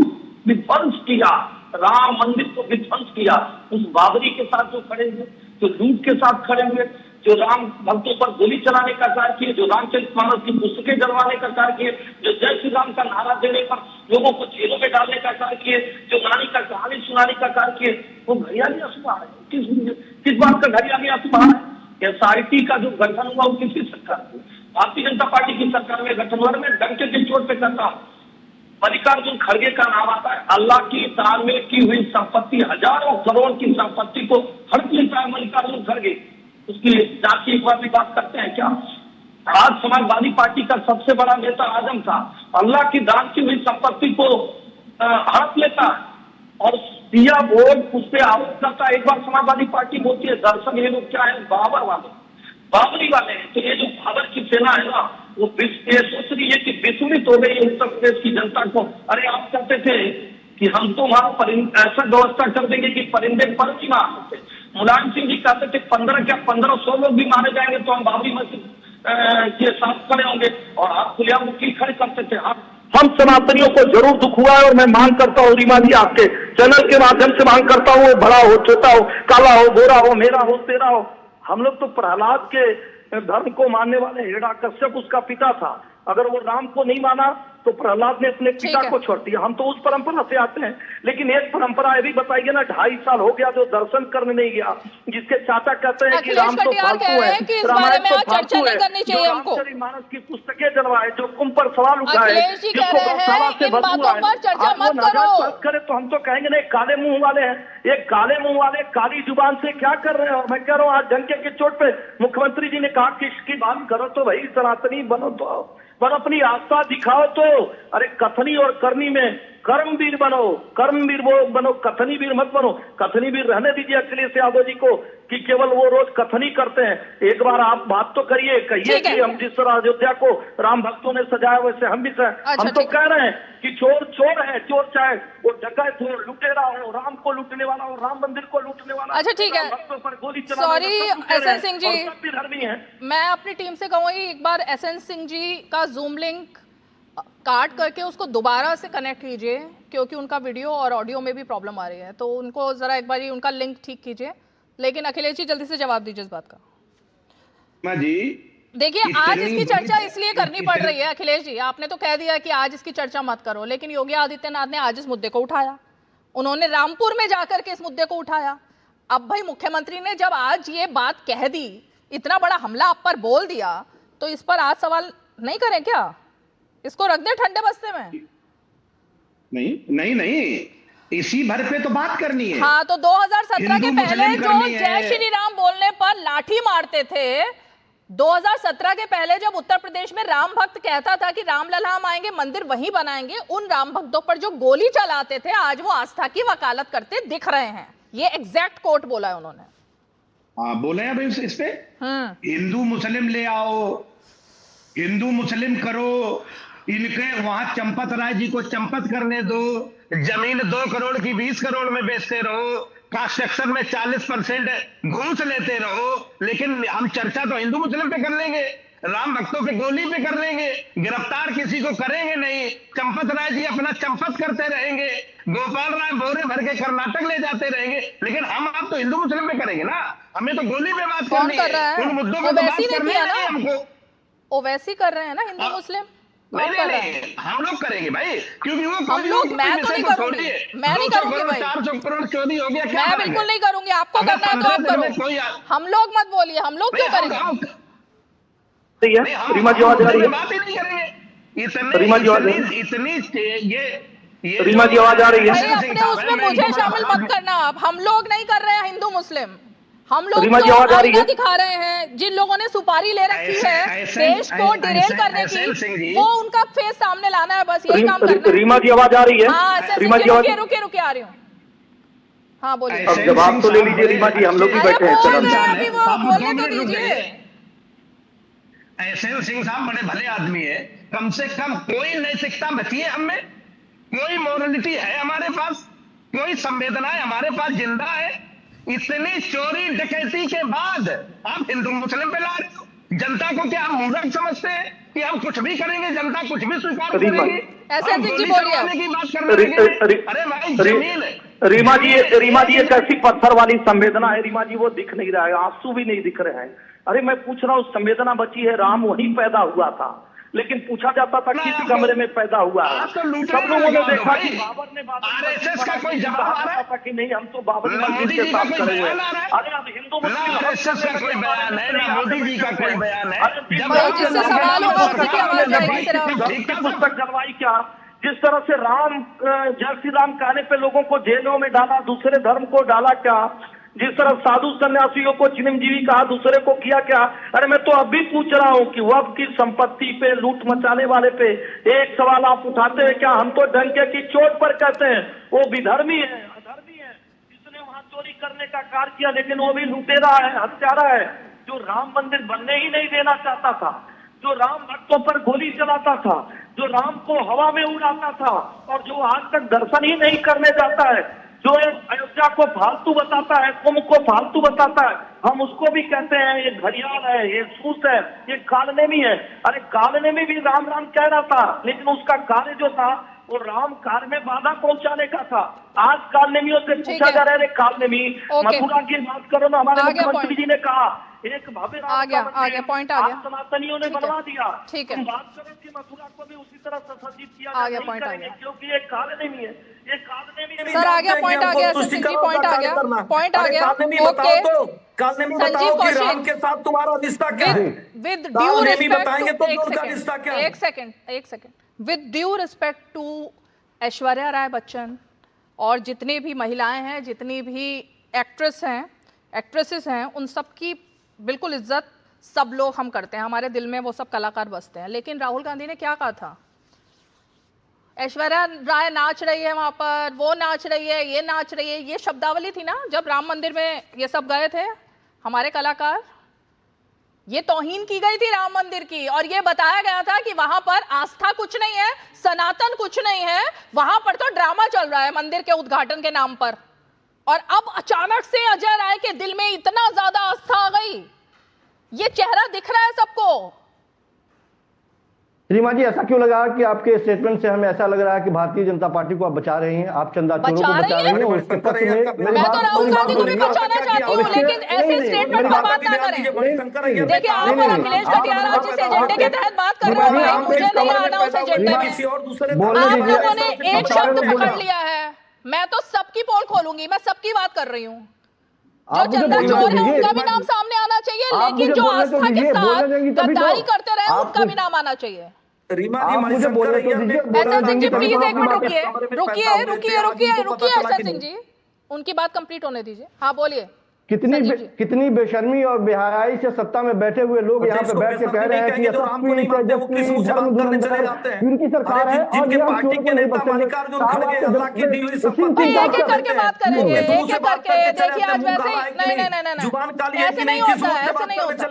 विध्वंस किया, राम मंदिर को विध्वंस किया, उस बाबरी के साथ जो खड़े हुए, जो लूट के साथ खड़े हुए, जो राम भक्तों पर गोली चलाने का कार्य किए, जो रामचरितमानस की पुस्तकें जलवाने का कार्य किए, जो जय श्री राम का नारा देने पर लोगों को जेलों में डालने का कार्य किए, जो नानी का कहानी सुनाने का कार्य किए, वो घड़ियाली आंसू बहा रहे हैं। किस बात का घड़ियाली आंसू बहा रहे हैं? एसआईटी का जो गठन हुआ वो किसी सरकार को, भारतीय जनता पार्टी की सरकार में गठन हुआ। मैं डंके की चोट पे करता हूँ, मल्लिकार्जुन खड़गे का नाम आता है। अल्लाह की तालमेल की हुई संपत्ति, हजारों करोड़ की संपत्ति को हड़प लेता है मल्लिकार्जुन खड़गे। उसकी जांच की एक बार भी बात करते हैं क्या? आज समाजवादी पार्टी का सबसे बड़ा नेता आजम था, अल्लाह की दान की हुई संपत्ति को हड़प लेता है और दिया वोट उस पर आरोप करता है। एक बार समाजवादी पार्टी बोलती है, दरअसल ये लोग क्या है, बाबरी वाले हैं। तो ये जो बाबर की सेना है ना, वो सोच रही है कि विस्मित हो गई उत्तर प्रदेश की जनता को। अरे आप कहते थे कि हम तो वहां ऐसा व्यवस्था कर देंगे कि परिंदे पर नहीं मार सकते। मुलायम सिंह जी कहते थे 1500 लोग भी मारे जाएंगे तो हम बाबरी मस्जिद के साथ खड़े होंगे, और आप खुलेआम वकील खड़े करते थे। हम सनातनियों को जरूर दुख हुआ है, और मैं मांग करता हूँ रीमा जी, आपके चैनल के माध्यम से मांग करता हूँ, बड़ा हो, छोटा हो, काला हो, गोरा हो, मेरा हो, तेरा हो, हम लोग तो प्रहलाद के धर्म को मानने वाले हिरण्याकश्यप उसका पिता था। अगर वो राम को नहीं माना तो प्रहलाद ने अपने पिता को छोड़ दिया। हम तो उस परंपरा से आते हैं, लेकिन एक परंपरा ये भी बताइए ना, 2.5 साल हो गया जो दर्शन करने नहीं गया, जिसके चाचा कहते हैं कि राम तो फालतू है, रामायण तो फालतू है, रामचरितमानस की पुस्तकें जलवाए, जो कुंभ पर सवाल उठाए, जिसको गौशाला से बदबू आए, बात करे तो हम तो कहेंगे नहीं, काले मुंह वाले हैं। ये काले मुंह वाले काली जुबान से क्या कर रहे हैं? और मैं कह रहा हूँ आज डंके की चोट पे मुख्यमंत्री जी ने कहा कि इसकी बात करो तो भाई सनातनी बनो, तो पर अपनी आस्था दिखाओ तो। अरे कथनी और करनी में कर्मवीर बनो, कर्मवीर वो बनो, कथनी वीर मत बनो। कथनी वीर रहने दीजिए अखिलेश यादव जी को कि केवल वो रोज कथनी करते हैं। एक बार आप बात तो करिए, कहिए कि हम जिस तरह अयोध्या को राम भक्तों ने सजाया वैसे हम भी हम तो कह रहे हैं कि चोर चोर है, चोर चाहे वो डकैत हो, लुटेरा हो, राम को लूटने वाला हो, राम मंदिर को लूटने वाला। अच्छा ठीक है, पर गोली सॉरी एसएन सिंह जी, धर्मी है। मैं अपनी टीम से कहूंगी एक बार एसएन सिंह जी का जूम लिंक काट करके उसको दोबारा से कनेक्ट कीजिए, क्योंकि उनका वीडियो और ऑडियो में भी प्रॉब्लम आ रही है, तो उनको जरा एक बार उनका लिंक ठीक कीजिए। लेकिन अखिलेश जी जल्दी से जवाब दीजिए इस बात का। जी देखिए आज इसकी चर्चा इसलिए करनी पड़ रही है अखिलेश जी, आपने तो कह दिया कि आज इसकी चर्चा मत करो, लेकिन योगी आदित्यनाथ ने आज इस मुद्दे को उठाया, उन्होंने रामपुर में जाकर के इस मुद्दे को उठाया। अब भाई मुख्यमंत्री ने जब आज ये बात कह दी, इतना बड़ा हमला आप पर बोल दिया, तो इस पर आज सवाल नहीं करें क्या? इसको रख दे ठंडे बस्ते में? नहीं, इसी भर पे तो बात करनी है। हाँ, तो 2017 के पहले जो जय श्री राम बोलने पर लाठी मारते थे, 2017 के पहले जब उत्तर प्रदेश में राम भक्त कहता था कि रामलला हम आएंगे, मंदिर वहीं बनाएंगे, उन राम भक्तों पर जो गोली चलाते थे, आज वो आस्था की वकालत करते दिख रहे हैं। ये एग्जैक्ट कोट बोला है उन्होंने। हाँ बोले हैं भाई इस पे, हिंदू मुस्लिम ले आओ, हिंदू मुस्लिम करो, इनके वहां चंपत राय जी को चंपत करने दो, जमीन 2 करोड़ की 20 करोड़ में बेचते रहो, कंस्ट्रक्शन में 40% घूस लेते रहो, लेकिन हम चर्चा तो हिंदू मुस्लिम पे कर लेंगे, राम भक्तों पे गोली पे कर लेंगे, गिरफ्तार किसी को करेंगे नहीं, चंपत राय जी अपना चंपत करते रहेंगे, गोपाल राय बोरे भर के कर्नाटक ले जाते रहेंगे, लेकिन हम आप तो हिंदू मुस्लिम पे करेंगे ना, हमें तो गोली पे बात करनी है, उन मुद्दों पे बात करनी है हमको। ओवैसी कर रहे हैं ना हिंदू मुस्लिम? नहीं, हम लोग करेंगे भाई, क्योंकि वो हम लोग, मैं तो नहीं करूंगी, मैं नहीं करूंगी भाई, 400 करोड़ चोरी हो गया, मैं बिल्कुल नहीं करूंगी, आपको करना है तो आप करो, हम लोग मत बोलिए, हम लोग क्यों करेंगे? रीमा जी आवाज आ रही है? बात ही नहीं करेंगे, रीमा जी इतनी ये रीमा जी आवाज आ रही है? अपने उसमें मुझे शामिल मत करना आप, हम लोग नहीं कर रहे हैं हिंदू मुस्लिम, हम लोग रीमा जी आवाज आ रही है? दिखा रहे हैं, जिन लोगों ने सुपारी ले रखी है देश को डिरेल करने की, वो उनका फेस सामने लाना है, बस यही काम करना है। रीमा जी आवाज आ रही है? हाँ, रीमा जी रुके आ रही हूँ। हाँ बोलिए। अब जवाब तो ले लीजिए रीमा जी, हम लोग भी बैठे हैं। बोलने तो दीजिए। एसएन सिंह साहब बड़े भले आदमी है, कम से कम कोई नैतिकता बची है हमें, कोई मोरलिटी है हमारे पास, कोई संवेदनाएं हमारे पास जिंदा है। इतनी चोरी डकैती के बाद आप हिंदू मुस्लिम पे ला रहे हो, जनता को क्या हम मूर्ख समझते हैं कि हम कुछ भी करेंगे, जनता कुछ भी स्वीकार करेगी? एसएन सिंह जी बोलिए। की बात करने अरे भाई जमीन रीमा जी एक ऐसी पत्थर वाली संवेदना है रीमा जी, वो दिख नहीं रहा है, आंसू भी नहीं दिख रहे हैं। अरे मैं पूछ रहा हूँ, संवेदना बची है, राम वहीं पैदा हुआ था, लेकिन पूछा जाता था किस कमरे में पैदा हुआ है। सब लोगों ने देखा कि बाबर ने आरएसएस का कोई जवाब आ रहा था कि नहीं हम तो बाबरी मस्जिद के साथ खड़े हुए। अरे अब हिंदू आरएसएस का कोई बयान है ना मोदी जी का कोई बयान है? जिससे सवाल होगा उसी की आवाज आएगी सिर्फ। पुस्तक जलवाई क्या, जिस तरह से राम जय श्री राम कहने पे लोगों को जेलों में डाला, दूसरे धर्म को डाला क्या, जिस तरह साधु सन्यासियों को चिरंजीवी कहा, दूसरे को किया क्या। अरे मैं तो अभी पूछ रहा हूँ कि वक्फ की संपत्ति पे लूट मचाने वाले पे एक सवाल आप उठाते हैं क्या? हम तो डंके की चोट पर कहते हैं वो विधर्मी है, अधर्मी है, जिसने वहां चोरी करने का कार्य किया, लेकिन वो भी लुटेरा है, हत्यारा है, जो राम मंदिर बनने ही नहीं देना चाहता था, जो राम भक्तों पर गोली चलाता था, जो राम को हवा में उड़ाता था, और जो आज तक दर्शन ही नहीं करने जाता है, जो अयोध्या को फालतू बताता है, कुंभ को फालतू बताता है, हम उसको भी कहते हैं ये घड़ियाल है, ये सूस है, ये कालनेमी है। अरे कालनेमी भी राम राम कह रहा था, लेकिन उसका कार्य जो था वो राम कार्य में बाधा पहुंचाने का था। आज कालनेमियों से पूछा जा रहा है, कालनेमी मथुरा की बात करो ना, हमारे मुख्यमंत्री जी ने कहा एक भव्य आ गया पॉइंट आ गया, सनातनियों ने बनवा दिया। ठीक है, बात करो कि मथुरा को भी उसी तरह सुसज्जित किया आ गया, पॉइंट आ गया, क्योंकि ये कालनेमी है, ये कालनेमी सर आ गया, पॉइंट आ गया, पॉइंट आ गया, पॉइंट आ गया। ओके राम के साथ तुम्हारा रिश्ता क्या है? विद ड्यू रिस्पेक्ट, एक second, with due respect to Aishwarya Rai Bachchan और जितनी भी महिलाएं हैं, जितनी भी एक्ट्रेसेस हैं, उन सब की बिल्कुल इज्जत सब लोग हम करते हैं, हमारे दिल में वो सब कलाकार बसते हैं। लेकिन राहुल गांधी ने क्या कहा था? ऐश्वर्या राय नाच रही है वहां पर, वो नाच रही है, ये नाच रही है, ये शब्दावली थी ना जब राम मंदिर में ये सब गए थे हमारे कलाकार। ये तौहीन की गई थी राम मंदिर की और ये बताया गया था कि वहां पर आस्था कुछ नहीं है, सनातन कुछ नहीं है, वहां पर तो ड्रामा चल रहा है मंदिर के उद्घाटन के नाम पर। और अब अचानक से अजय राय के दिल में इतना ज्यादा आस्था आ गई, ये चेहरा दिख रहा है सबको। रीमा जी, ऐसा क्यों लगा कि आपके स्टेटमेंट से हमें ऐसा लग रहा है कि भारतीय जनता पार्टी को आप बचा रही हैं, आप चंदा चोरों को बचा रही हैं? और उसके पक्ष में मैं तो राहुल गांधी को भी बचाना चाहती हूँ, लेकिन ऐसे स्टेटमेंट पर बात ना करें। देखिए, आप और अखिलेश कटियार जिस एजेंडे के तहत बात कर रहे हो भाई, मुझे नहीं आना उस एजेंडे में। आप लोगों ने एक शब्द पकड़ लिया है, मैं तो सबकी पोल खोलूंगी, मैं सबकी बात कर रही हूँ। जो चंदा चोर है उनका भी नाम सामने आना चाहिए, लेकिन जो आस्था के साथ गद्दारी करते रहे उनका भी नाम आना चाहिए। रीमा जी मुझे बोलने तो दीजिए। एहसान सिंह जी प्लीज एक मिनट रुकिए एहसान सिंह जी, उनकी बात कंप्लीट होने दीजिए। हाँ बोलिए। कितनी बेशर्मी और बेहयाई से सत्ता में बैठे हुए लोग यहाँ पे बैठ के कह रहे हैं कि उनकी सरकार है और ये हम चोरों को नहीं बख्शेंगे। एक एक करके बात करेंगे, एक एक करके। देखिए आज वैसे नहीं, ऐसे नहीं होता है, ऐसे नहीं होता।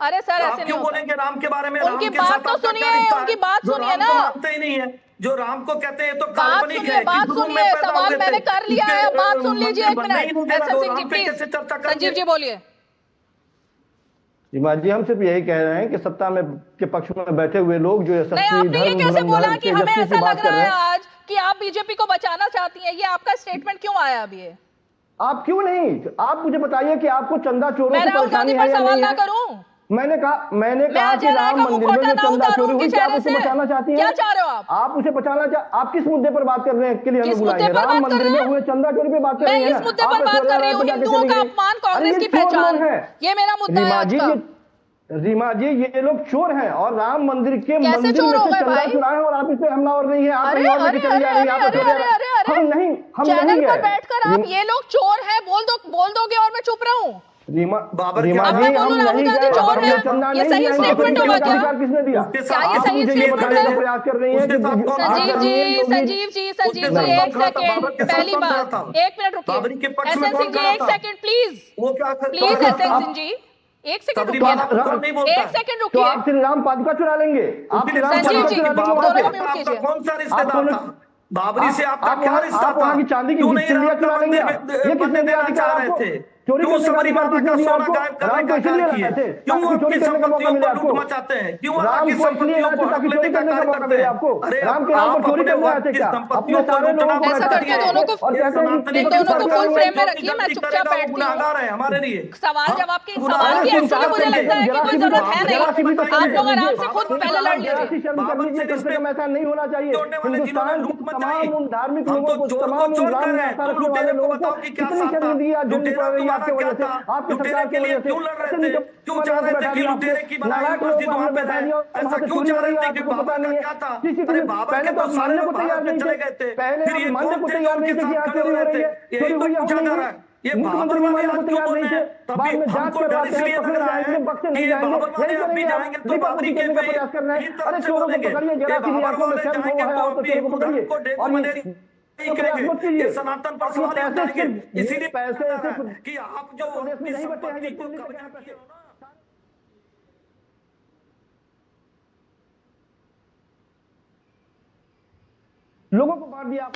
अरे सर ऐसे नहीं बोलेंगे राम के बारे में? उनकी बात तो सुनिए, उनकी बात सुनिए ना। मानते ही नहीं है जो राम को कहते हैं तो बात सुनिए, बात सुनिए, सवाल मैंने कर लिया है, बात सुन लीजिए एक मिनट। एहसान सिंह जी प्लीज, संजीव जी बोलिए। जी हम सिर्फ यही कह रहे हैं कि सत्ता में के पक्ष में बैठे हुए लोग जो नहीं, आपने ये कैसे बोला कि हमें ऐसा लग रहा है आज कि आप बीजेपी को बचाना चाहती हैं? ये आपका स्टेटमेंट क्यों आया अभी? ये आप क्यों नहीं, आप मुझे बताइए कि आपको चंदा चोरों से परेशानी है या नहीं? सवाल ना करूं, मैंने कहा कि राम मंदिर में जो चंदा चोरी हुई, क्या आप उसे बचाना चाहती हैं? क्या चाह रहे हो आप उसे बचाना आप किस मुद्दे पर बात कर रहे हैं? के लिए हमें बुलाइए। राम मंदिर में हुए चंदा चोरी पे बात कर रहे हैं। मैं इस मुद्दे पर बात कर रही हूं, हिंदुओं का अपमान, कांग्रेस की पहचान है, ये मेरा मुद्दा है आज का। रीमा जी, ये लोग चोर हैं और राम मंदिर के मंदिर में से चंदा चुराए और आप इस पे हमलावर नहीं है, आप कहीं और लेके चली जा रही हैं। हम नहीं चैनल पर बैठकर आप ये लोग चोर हैं बोल दोगे और मैं चुप रहूं? रीमा जी राहुल गांधी चोर है, ये सही स्टेटमेंट होगा क्या? किसने दिया? क्या ये सही स्टेटमेंट है? प्रयास कर रही है। संजीव जी एक सेकंड, पहली बात, एक मिनट रुकिए। एहसान सिंह जी एक सेकंड प्लीज एहसान सिंह जी एक सेकंड रुकिए, एक सेकंड रुकिए। तो आप श्री राम पादुका चुरा लेंगे? संजीव जी दोनों को म्यूट कीजिए। कौन सा रिश्तेदार था? बाबरी से आपका क्या रिश्ता था? वहां की चांदी की चिड़िया चुरा लेंगे? ये किसने देना चाह रहे थे? चोरी करने का अधिकार किसने दिया आपको? राम को इसलिए लाए थे क्यों चोरी करने का मौका मिले आपको? राम को इसलिए लाए थे ताकि चोरी करने का मौका मिले आपको? राम के नाम पर चोरी करने आए थे क्या? अपने सारे लोगों को ऐसा करके दोनों को फुल फ्रेम में रखिए, मैं चुपचाप बैठती हूँ। हमारे लिए सवाल जवाब की सवाल की एक्चुअली मुझे लगता है कि कोई जरूरत है नहीं, आप लोग आराम से खुद पहले लड़ लीजिए। शर्म कर लीजिए, कम से कम ऐसा नहीं होना चाहिए। हिंदुस्तान के तमाम उन धार्मिक लोगों को, तमाम उन राम में आस्था रखने वाले लोगों को कितनी शर्म दी आज झेलनी पड़ रही है आपकी वजह से, आपकी सरकार की वजह से। क्यों लड़ रहे थे? क्यों चाह रहे थे कि लुटेरे की बनाई मस्जिद वहां पे रहे? ऐसा क्यों चाह रहे थे कि बाबर का क्या था? अरे बाबर के तो सारे लोग बाहर में चले गए थे, फिर ये कौन थे जो उनके साथ खड़े हो रहे थे? यही तो पूछा जा रहा है। ये बाबर वाले आज क्यों बोल रहे हैं? तभी हमको डर इसलिए लग रहा है कि ये बाबर वाले अब भी जाएंगे तो बाबरी के पे ही तरफ से बोलेंगे। ये बाबर वाले जाएंगे तो अब भी कुरान को डेग मनेरी ये सनातन पर सवाल उठाएंगे। इसीलिए पैसे कि आप जो नहीं बचे हैं लोगों को बांट दिया।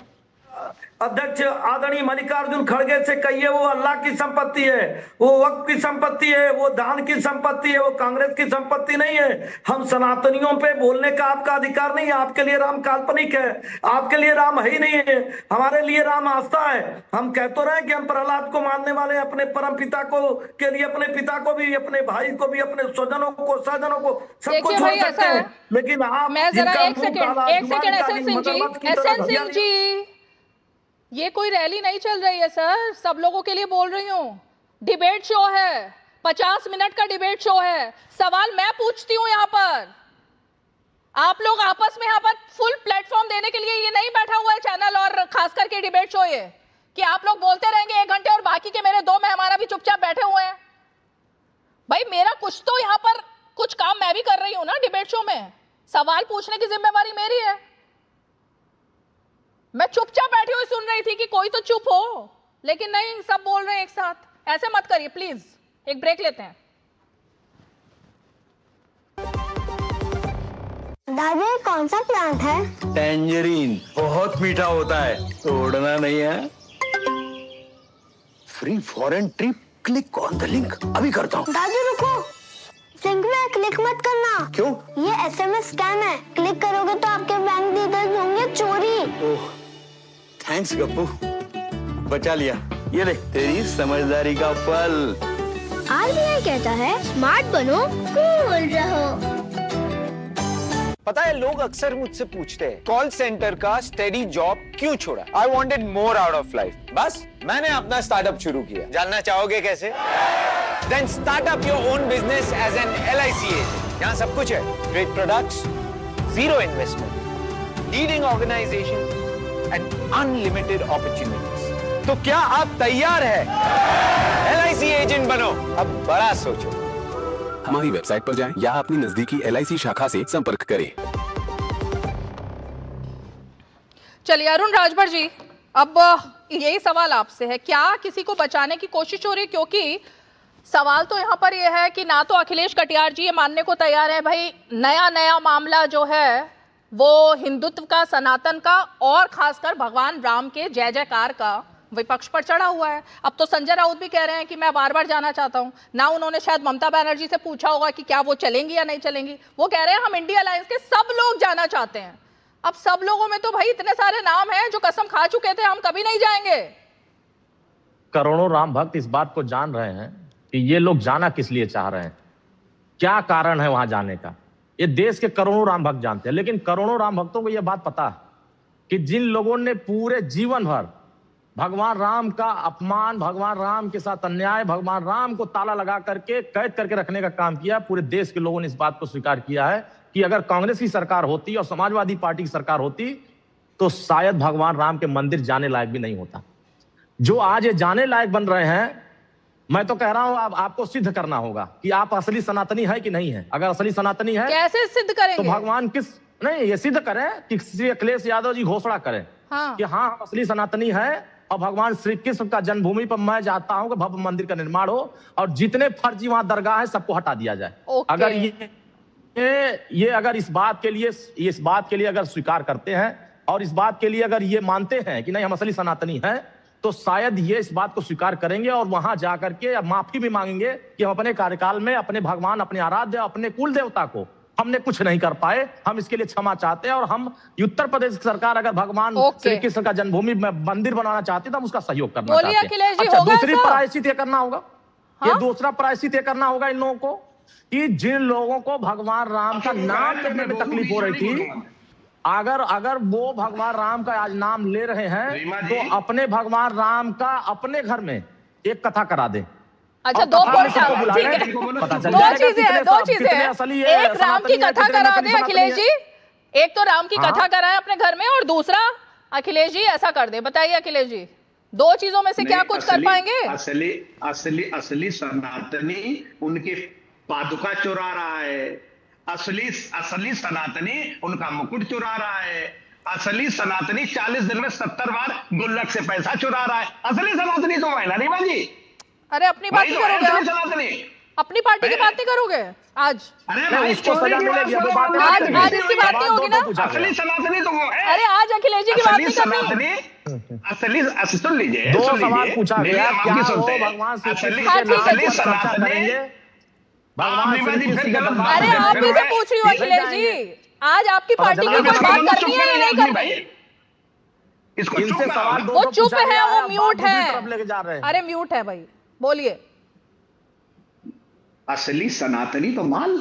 अध्यक्ष आदरणीय मल्लिकार्जुन खड़गे से कहिए वो अल्लाह की संपत्ति है, वो वक्त की संपत्ति है, वो दान की संपत्ति है, वो कांग्रेस की संपत्ति नहीं है। हम सनातनियों पे बोलने का आपका अधिकार नहीं है। आपके लिए राम काल्पनिक है, आपके लिए राम है ही नहीं है, हमारे लिए राम आस्था है। हम कह तो रहे कि हम प्रहलाद को मानने वाले अपने परम पिता को के लिए अपने पिता को भी, अपने भाई को भी, अपने स्वजनों को, सहजनों को, सबको छोड़ सकते हैं। लेकिन आप मैं जरा एक सेकंड एसएन सिंह जी, ये कोई रैली नहीं चल रही है सर, सब लोगों के लिए बोल रही हूँ। डिबेट शो है, 50 मिनट का डिबेट शो है। सवाल मैं पूछती हूँ यहाँ पर, आप लोग आपस में यहाँ पर फुल प्लेटफॉर्म देने के लिए ये नहीं बैठा हुआ है चैनल, और खास करके डिबेट शो ये कि आप लोग बोलते रहेंगे 1 घंटे और बाकी के मेरे 2 मेहमान अभी चुपचाप बैठे हुए हैं। भाई मेरा कुछ तो यहाँ पर कुछ काम मैं भी कर रही हूँ ना डिबेट शो में, सवाल पूछने की जिम्मेवारी मेरी है। मैं चुपचाप बैठी हुई सुन रही थी कि कोई तो चुप हो, लेकिन नहीं, सब बोल रहे हैं एक साथ। ऐसे मत करिए प्लीज, एक ब्रेक लेते हैं। दादा कौन सा प्लांट है? टैंजरीन, बहुत मीठा होता है, तोड़ना नहीं है। Free foreign trip, click on the link, अभी करता हूँ। दादू रुको, लिंक में क्लिक मत करना। क्यों? ये SMS स्कैम है, क्लिक करोगे तो आपके बैंक डिटेल्स होंगे चोरी। ओह, थैंक्स गप्पू, बचा लिया। ये ले तेरी समझदारी का फल। RBI कहता है स्मार्ट बनो, कूल रहो। पता है लोग अक्सर मुझसे पूछते हैं कॉल सेंटर का स्टेडी जॉब क्यों छोड़ा? I wanted more out of life. बस मैंने अपना स्टार्टअप शुरू किया। जानना चाहोगे कैसे? Then start up your own business as an LIC agent. यहाँ सब कुछ है, great products, zero investment, leading organization and unlimited opportunities. तो क्या आप तैयार हैं? LIC एजेंट बनो, अब बड़ा सोचो। हमारी वेबसाइट पर जाएं या अपनी नजदीकी LIC शाखा से संपर्क करें। चलिए अरुण राजभर जी, अब यही सवाल आपसे है, क्या किसी को बचाने की कोशिश हो रही है? क्योंकि सवाल तो यहाँ पर यह है कि ना तो अखिलेश कटियार जी ये मानने को तैयार है भाई नया मामला जो है वो हिंदुत्व का, सनातन का और खासकर भगवान राम के जय जयकार का विपक्ष पर चढ़ा हुआ है। अब तो संजय राउत भी कह रहे हैं कि मैं बार-बार जाना चाहता हूं ना। उन्होंने शायद ममता बनर्जी से पूछा होगा कि क्या वो चलेंगी या नहीं चलेंगी, वो कह रहे हैं हम इंडिया अलायंस के सब लोग जाना चाहते हैं। अब सब लोगों में तो भाई इतने सारे नाम हैं जो कसम खा चुके थे हम कभी नहीं जाएंगे। करोड़ों राम भक्त इस बात को जान रहे हैं कि ये लोग जाना किस लिए चाह रहे हैं, क्या कारण है वहां जाने का। ये देश के करोड़ों राम भक्त जानते हैं, लेकिन करोड़ों राम भक्तों को यह बात पता है कि जिन लोगों ने पूरे जीवन भर भगवान राम का अपमान, भगवान राम के साथ अन्याय, भगवान राम को ताला लगा करके कैद करके रखने का काम किया, पूरे देश के लोगों ने इस बात को स्वीकार किया है कि अगर कांग्रेस की सरकार होती और समाजवादी पार्टी की सरकार होती तो शायद भगवान राम के मंदिर जाने लायक भी नहीं होता। जो आज ये जाने लायक बन रहे हैं, मैं तो कह रहा हूं आपको सिद्ध करना होगा कि आप असली सनातनी है कि नहीं है। अगर असली सनातनी है कैसे सिद्ध करेंगे? तो भगवान किस नहीं, ये सिद्ध करें कि श्री अखिलेश यादव जी घोषणा करें कि हाँ हम असली सनातनी है और भगवान श्री कृष्ण का जन्मभूमि पर मैं चाहता हूं कि भव्य मंदिर का निर्माण हो और जितने फर्जी वहां दरगाह है सबको हटा दिया जाए। अगर ये अगर इस बात के लिए अगर स्वीकार करते हैं और इस बात के लिए अगर ये मानते हैं कि नहीं हम असली सनातनी हैं, तो शायद ये इस बात को स्वीकार करेंगे और वहां जाकर के माफी भी मांगेंगे कि हम अपने कार्यकाल में अपने भगवान, अपने आराध्य, अपने कुल देवता को हमने कुछ नहीं कर पाए, हम इसके लिए क्षमा चाहते हैं। और हम उत्तर प्रदेश की सरकार अगर भगवान श्री कृष्ण का जन्मभूमि में मंदिर बनाना चाहती है तो हम उसका सहयोग करना चाहते हैं। अच्छा, दूसरी प्रायश्चित ये करना होगा, ये दूसरा प्रायश्चित ये करना होगा इन लोगों को कि जिन लोगों को भगवान राम का नाम लेने में तकलीफ हो रही थी, अगर वो भगवान राम का आज नाम ले रहे हैं तो अपने भगवान राम का अपने घर में एक कथा करा दे। अच्छा, दो चीजें हैं। एक राम की कथा करा दे अखिलेश जी, एक तो राम की कथा कराए अपने घर में, और दूसरा अखिलेश जी ऐसा कर दे। बताइए अखिलेश जी, दो चीजों में से क्या कुछ कर पाएंगे? असली सनातनी उनकी पादुका चुरा रहा है, असली सनातनी उनका मुकुट चुरा रहा है, असली सनातनी 40 दिन में 70 बार गुल्लक से पैसा चुरा रहा है। असली सनातनी तो है ना रीमा जी। अरे अपनी बात नहीं करोगे, अपनी पार्टी की बात नहीं करोगे आज? अरे उसको सजा मिलेगी, आज इसकी बात नहीं होगी ना। असली सनातनी तो वो है। अरे आज अखिलेश जी की बात नहीं करनी। सुन लीजिए, दो सुन सवाल लीजिए, पूछा मेरी गया, हम क्या आपकी वो सुनते हैं। भगवान श्री कृष्ण असली के नाम पर चर्चा सनातनी करेंगे? भगवान रीमा श्री जी फिर कृष्ण के गलत दरबार बात अरे में आप फिर भी जाएंगे? तो पूछ रही हो नहीं अखिलेश जाएंगे। जी, आज आपकी पता पार्टी चला की कोई इसको बात चुप करनी है या करें नहीं आदमी करनी? भाई, इसको चुप इनसे सवाल कराओ। दो वो तो चुप पूछा है, गया वो अब म्यूट दूसरी है। तरफ लेके जा रहे हैं। अरे म्यूट है भाई, बोलिए। असली सनातनी तो माल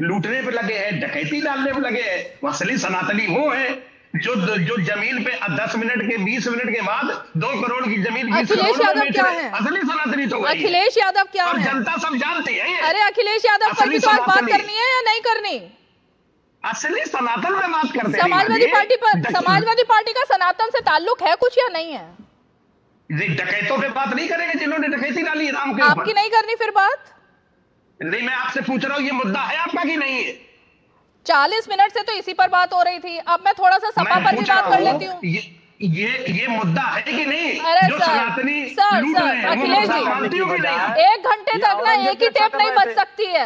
लूटने पे लगे हैं, डकैती डालने पे लगे हैं। असली सनातनी वो है जो जमीन पे 10 मिनट के 20 मिनट के बाद 2 करोड़ की जमीन 20 अखिलेश करोड़ में यादव बेच क्या रहे। है? असली सनातनी तो वही है। अखिलेश यादव क्या और है? जनता सब जानती है ये। अरे अखिलेश यादव पर असली भी तो आज बात सनातनी। करनी है या नहीं करनी? असली सनातन में बात करते हैं समाजवादी पार्टी पर, समाजवादी पार्टी का सनातन से ताल्लुक है कुछ या नहीं है? डकैतों पे बात नहीं करेंगे जिन्होंने डकैती डाली है राम के ऊपर। आपकी नहीं करनी फिर बात? नहीं, मैं आपसे पूछ रहा हूँ ये मुद्दा है आपका कि नहीं है? 40 मिनट से तो इसी पर बात हो रही थी, अब मैं थोड़ा सा सपा मैं पर भी पूछ बात रहा कर हूँ, लेती हूँ। ये मुद्दा है कि नहीं? अरे जो सर, सनातनी सर, लूट रहे हैं, वो अखिलेश जी, मुसलमानतियों की नहीं है। 1 घंटे तक ना एक ही टेप नहीं बच सकती है,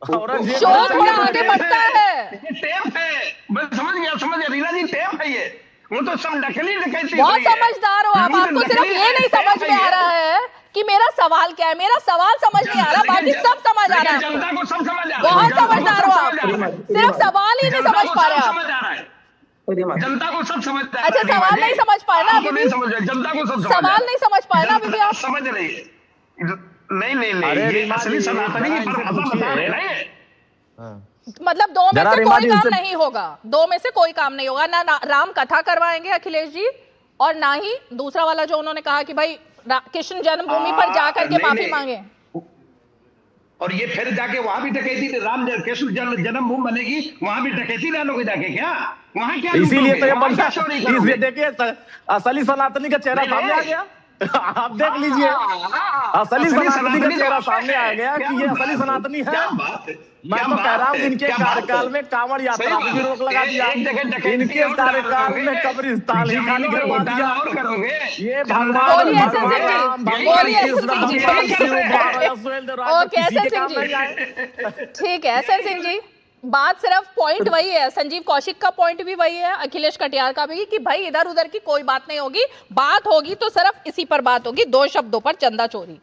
औरंगजेब शो थोड़ा आगे बढ़ता है। ये टेप है, मैं समझ गया रीना जी, टेप है ये। वो तो सब नकली डकैती बहुत हुई है। समझदार हो आप, लूट आपको सिर्फ नकली ये नहीं है, समझ टेप में है आ ये। रहा है कि मेरा सवाल क्या है। मेरा सवाल समझ नहीं आ रहा, बाकी सब समझ आ रहा है। जनता को सब समझ आ रहा है। बहुत जनता को समझदार सब हो समझ आ आप, रहा है। सिर्फ सवाल ही नहीं जनता समझ को पा सब रहे आप। समझ आ रहा है। जनता को सब समझ आ रहा है। अच्छा, रीमा सवाल जी। नहीं समझ पाए ना आपको अभी नहीं भी? समझ रहा है, जनता को सब समझ आ रहा सवाल है। नहीं समझ पाए ना अभी भी जनता आप? समझ रही है। नहीं अरे ये रीमा असली जी, सनातनी जरा की इनसे परिभाषा बता रहे पूछिए। ना ये। मतलब 2 में जरा से रीमा कोई जी काम इनसे- नहीं होगा, 2 में से कोई काम नहीं होगा ना राम कथा करवाएंगे अखिलेश जी, और ना ही दूसरा वाला जो उन्होंने कहा कि भाई कृष्ण जन्मभूमि पर जाकर के नहीं, माफी नहीं। मांगे। और ये फिर जाके वहां भी डकैती, राम कृष्ण जन्मभूमि बनेगी, वहां भी डकैती डालोगे जाके क्या? वहां क्या इसीलिए लूटोगे? तो ये वहां बनता क्या चोरी करोगे? इसलिए देखिए असली सनातनी का चेहरा नहीं, सामने आ नहीं। गया। आप देख लीजिए, असली सनातनी का चेहरा सामने आ गया कि ये असली सनातनी है। मैं तो कह रहा हूँ कि इनके कार्यकाल में कांवड़ यात्रा पर भी रोक लगा दिया, इनके कार्यकाल में कब्रिस्तान ही खाली करवा दिया। ये भगवान बोलिए एसएन सिंह जी, बोलिए SN Singh ji. Okay SN Singh ji, ठीक है एसएन सिंह जी, बात सिर्फ पॉइंट वही है, संजीव कौशिक का पॉइंट भी वही है, अखिलेश कटियार का भी, कि भाई इधर उधर की कोई बात नहीं होगी, बात होगी तो सिर्फ इसी पर बात होगी, 2 शब्दों पर, चंदा चोरी।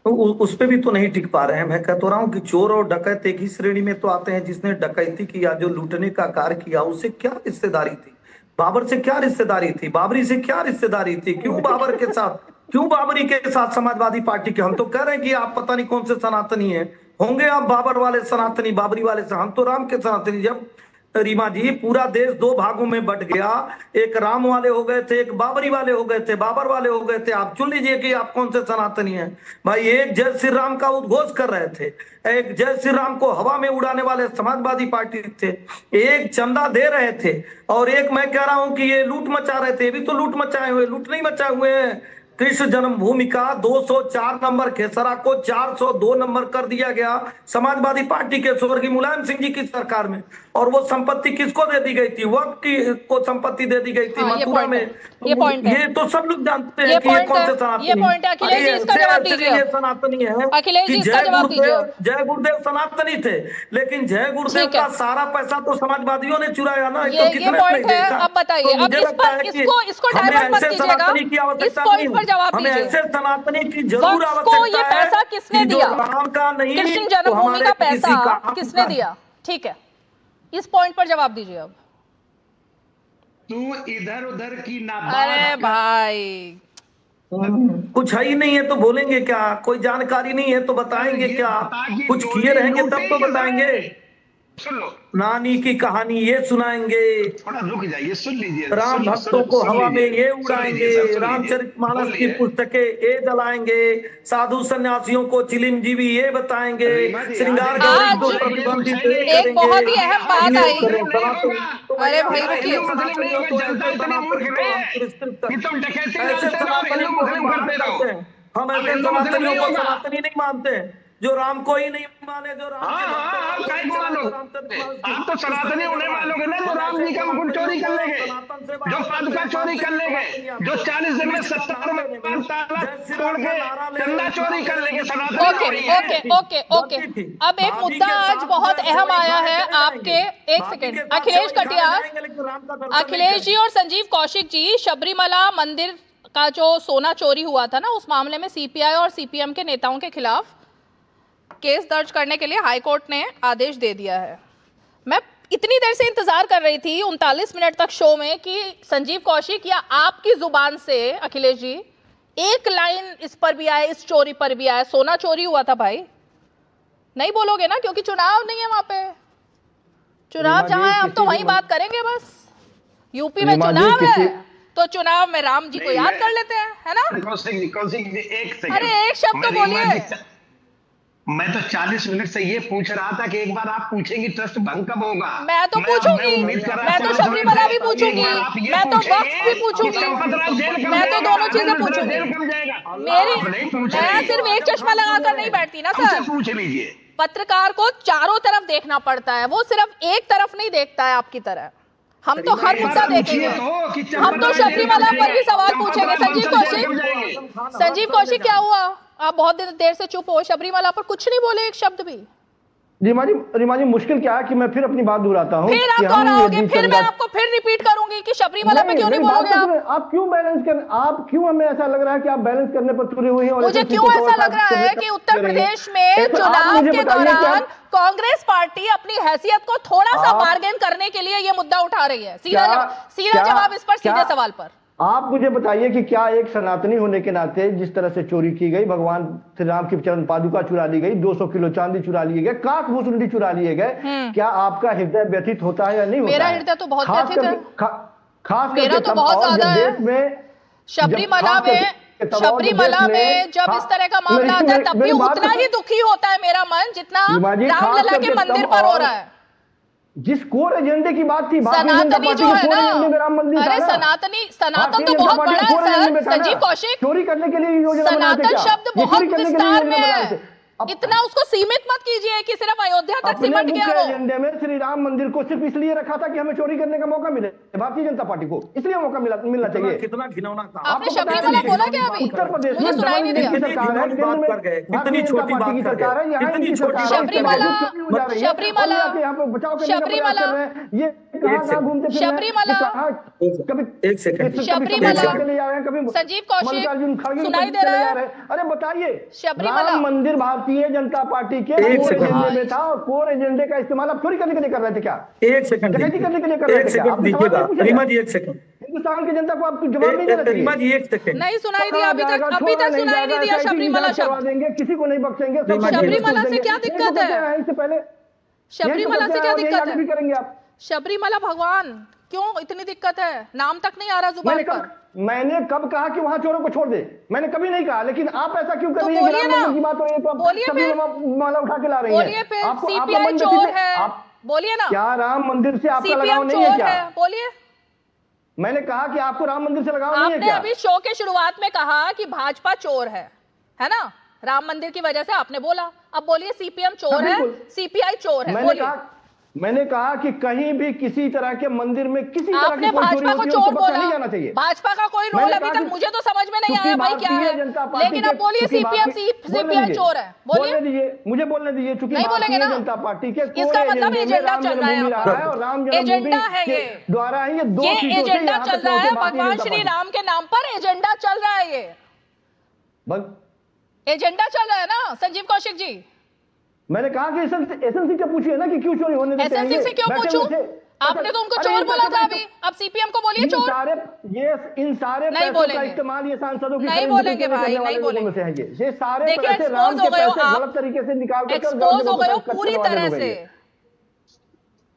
तो उस पे भी तो नहीं टिक पा रहे हैं। मैं कह तो रहा हूँ कि चोर और डकैत एक ही श्रेणी में तो आते हैं। जिसने डकैती किया, जो लूटने का कार्य किया, उससे क्या रिश्तेदारी थी? बाबर से क्या रिश्तेदारी थी? बाबरी से क्या रिश्तेदारी थी? क्यों बाबर के साथ, क्यों बाबरी के साथ समाजवादी पार्टी के? हम तो कह रहे हैं कि आप पता नहीं कौन से सनातनी हैं, होंगे आप बाबर वाले सनातनी, बाबरी वाले से, हम तो राम के सनातनी। जब रीमा जी पूरा देश 2 भागों में बट गया, एक राम वाले हो गए थे, एक बाबरी वाले हो गए थे, बाबर वाले हो गए थे, आप चुन लीजिए कि आप कौन से सनातनी हैं। भाई एक जय श्री राम का उद्घोष कर रहे थे, एक जय श्री राम को हवा में उड़ाने वाले समाजवादी पार्टी थे, एक चंदा दे रहे थे, और एक मैं कह रहा हूं कि ये लूट मचा रहे थे। ये भी तो लूट मचाए हुए, लूट नहीं मचाए हुए हैं। कृष्ण जन्मभूमि का 204 नंबर खेसरा को 402 नंबर कर दिया गया समाजवादी पार्टी के स्वर्गीय मुलायम सिंह जी की सरकार में। और वो संपत्ति किसको दे दी गई थी? वक्त की को संपत्ति दे दी गई थी मथुरा में। ये तो सब लोग जानते हैं कि ये कौन से सनातनी, अखिलेश जी इसका जवाब दीजिए। सनातनी है अखिलेश जी इसका जवाब दीजिए। जय गुरुदेव सनातनी थे, लेकिन जय गुरुदेव का सारा पैसा तो समाजवादियों ने चुराया ना। ये पॉइंट है, अब बताइए, अब इस पर इसको डाइवर्ट मत कीजिएगा, इस पॉइंट पर जवाब हमें दीजिए। ऐसे सनातनी की जरूर को ये आवश्यकता पैसा है किसने कि दिया? जो राम का नहीं, कृष्ण तो जन्मभूमि हमारे का किसी पैसा का किसने दिया? ठीक है, इस पॉइंट पर जवाब दीजिए अब। तू इधर उधर की ना अरे भाई कुछ है ही नहीं है तो बोलेंगे क्या? कोई जानकारी नहीं है तो बताएंगे क्या? कुछ किए रहेंगे तब तो बताएंगे। सुन लो, नानी की कहानी ये सुनाएंगे, थोड़ा रुक जाइए, सुन लीजिए। राम भक्तों को हवा में ये उड़ाएंगे, रामचरितमानस की पुस्तकें ये जलाएंगे, साधु सन्यासियों को चिलिमजीवी ये बताएंगे, श्रृंगार को प्रतिबंधित एक बहुत ही अहम बात आई। अरे भाई रुकिए, हम ऐसे सनातनियों को सनातनी नहीं मानते। जो राम को ही नहीं माने, जो राम आप तो सनातनी होने वालों ना, जो राम जी का मुकुट चोरी कर लेंगे, जो पादुका चोरी कर लेंगे, जो 40 दिन में 70 में तोड़ के चंदा चोरी कर लेंगे, सनातनी। ओके। अब एक मुद्दा आज बहुत अहम आया है आपके, एक सेकेंड, अखिलेश कटियार, अखिलेश जी और संजीव कौशिक जी, शबरीमला मंदिर का जो सोना चोरी हुआ था ना, उस मामले में सीपीआई और सीपीएम के नेताओं के खिलाफ केस दर्ज करने के लिए हाईकोर्ट ने आदेश दे दिया है। मैं इतनी देर से इंतजार कर रही थी 39 मिनट तक शो में कि संजीव कौशिक या आपकी जुबान से अखिलेश जी एक लाइन इस पर भी आए, इस चोरी पर भी आए। सोना चोरी huआ था भाई, नहीं बोलोगे ना, क्योंकि चुनाव नहीं है वहां पे। चुनाव जहां है हम तो वहीं बात करेंगे बस। यूपी में चुनाव है तो चुनाव में राम जी को याद कर लेते हैं, है ना? कौशिक जी एक सेकंड, अरे एक शब्द तो बोलिए। मैं तो 40 मिनट से ये पूछ रहा था कि एक बार आप पूछेंगे ट्रस्ट भंग कब होगा। मैं तो पूछूंगी, मैं तो शबरीमला भी पूछूंगी, मैं तो वक्त भी पूछूंगी, मैं तो दोनों चीजें पूछूंगी। मैं सिर्फ एक चश्मा लगाकर नहीं बैठती ना सर, पूछ लीजिए। पत्रकार को चारों तरफ देखना पड़ता है, वो सिर्फ एक तरफ नहीं देखता है आपकी तरह। हम तो हर मुद्दा देखेंगे, हम तो शबरीमला पर भी सवाल पूछेंगे। संजीव कौशिक क्या हुआ? आप बहुत देर से चुप हो, शबरीमला पर कुछ नहीं बोले एक शब्द भी। रीमा जी मुश्किल क्या है कि मैं फिर अपनी बात दोहराता हूँ, फिर आप दोहराओगे, फिर मैं आपको फिर रिपीट करूंगी कि शबरीमला पे क्यों नहीं बोलोगे आप क्यों बैलेंस कर, आप क्यों, हमें ऐसा लग रहा है कि आप बैलेंस करने पर तुले हुए हैं। मुझे क्यों ऐसा लग रहा है कि उत्तर प्रदेश में चुनाव के दौरान कांग्रेस पार्टी अपनी हैसियत को थोड़ा सा बार्गेन करने के लिए ये मुद्दा उठा रही है? सीधा जवाब इस पर, सीधे सवाल पर आप मुझे बताइए कि क्या एक सनातनी होने के नाते जिस तरह से चोरी की गई, भगवान श्री राम की चरण पादुका चुरा ली गई, 200 किलो चांदी चुरा लिए गए, काक भूसुंडी चुरा लिए गए, क्या आपका हृदय व्यथित होता है या नहीं होता? मेरा हृदय तो बहुत व्यथित है, खास मेरा तो बहुत ज्यादा है। शबरीमला में जब इस तरह का मामला आता है तब भी उतना ही दुखी होता है मेरा मन जितना रामलला के मंदिर पर हो रहा है। जिस कोर एजेंडे की बात थी, सनातनी जो है ना, अरे सनातन तो बहुत बड़ा है सर। संजीव कौशिक, चोरी करने के लिए सनातन शब्द बहुत विस्तार में है, इतना उसको सीमित मत कीजिए कि सिर्फ अयोध्या तक सिमट गया हो। एजेंडे में श्री राम मंदिर को सिर्फ इसलिए रखा था कि हमें चोरी करने का मौका मिले, भारतीय जनता पार्टी को इसलिए मौका मिलना चाहिए। कितना घिनौना काम। आपने शबरीमला बोला क्या अभी? उत्तर प्रदेश में सुनाई नहीं दिया। इतनी छोटी बात सरकार है, यहाँ इनकी सरकार है। शबरीमला संजीव कौशिक सुनाई दे रहा है? अरे बताइए, शबरीमला मंदिर भारतीय जनता पार्टी के कोर एजेंडे में था और कोर एजेंडे का इस्तेमाल आप चोरी करने के लिए कर रहे थे क्या? एक सेकंड करने के लिए कर रहे थे? रीमा जी एक सेकंड, हिंदुस्तान की जनता को आप जवाब नहीं देना चाहिए। रीमा जी एक सेकंड, नहीं सुनाई दिया अभी तक सुनाई नहीं दिया शबरीमला शब्द। देंगे, किसी को नहीं बख्शेंगे। शबरीमला से क्या दिक्कत है? इससे पहले शबरीमला से क्या दिक्कत है? करेंगे आप शबरीमला भगवान क्यों इतनी दिक्कत है? नाम तक नहीं आ रहा जुबान पर। मैंने कब कहा कि वहां चोरों को छोड़ दे? मैंने कभी नहीं कहा, लेकिन आप ऐसा क्यों कर रही हैं? बोलिए ना, की बात हो रही है तो माला उठा के ला रही हैं। बोलिए फिर, सीपीआई चोर है, बोलिए ना। क्या राम मंदिर से आपका लगाव नहीं है क्या? बोलिए। मैंने कहा कि आपको राम मंदिर से लगाव नहीं है आपने क्या? अभी शो के शुरुआत में कहा कि भाजपा चोर है ना? राम मंदिर की वजह से आपने बोला, अब बोलिए सीपीएम चोर है, सीपीआई चोर है। मैंने कहा कि कहीं भी किसी तरह के मंदिर में किसी तरह की भाजपा को चोर बोला, नहीं जाना चाहिए। भाजपा का कोई रोल अभी तक मुझे तो समझ में नहीं आया भाई क्या है, लेकिन अब बोलिए सीपीएम सीपीआई चोर है, बोलिए। मुझे बोलने दीजिए, चूंकि नहीं बोलेंगे ना, जनता पार्टी के इसका मतलब एजेंडा चल रहा है, और राम एजेंडा है ये द्वारा ही ये एजेंडा चल रहा है, भगवान श्री राम के नाम पर एजेंडा चल रहा है, ये एजेंडा चल रहा है ना संजीव कौशिक जी। मैंने कहा कि एसएनसी से पूछिए ना कि क्यों चोरी होने देते हैं। एसएनसी से क्यों पूछूं? आपने तो उनको चोर बोला था अभी, अब सीपीएम को बोलिए चोर। इन सारे पैसों का इस्तेमाल ये सांसदों की नहीं बोलेंगे भाई, नहीं बोलेंगे। ये सारे पैसे राम के पैसे गलत तरीके से निकाल कर एक्सपोज हो गए पूरी तरह से।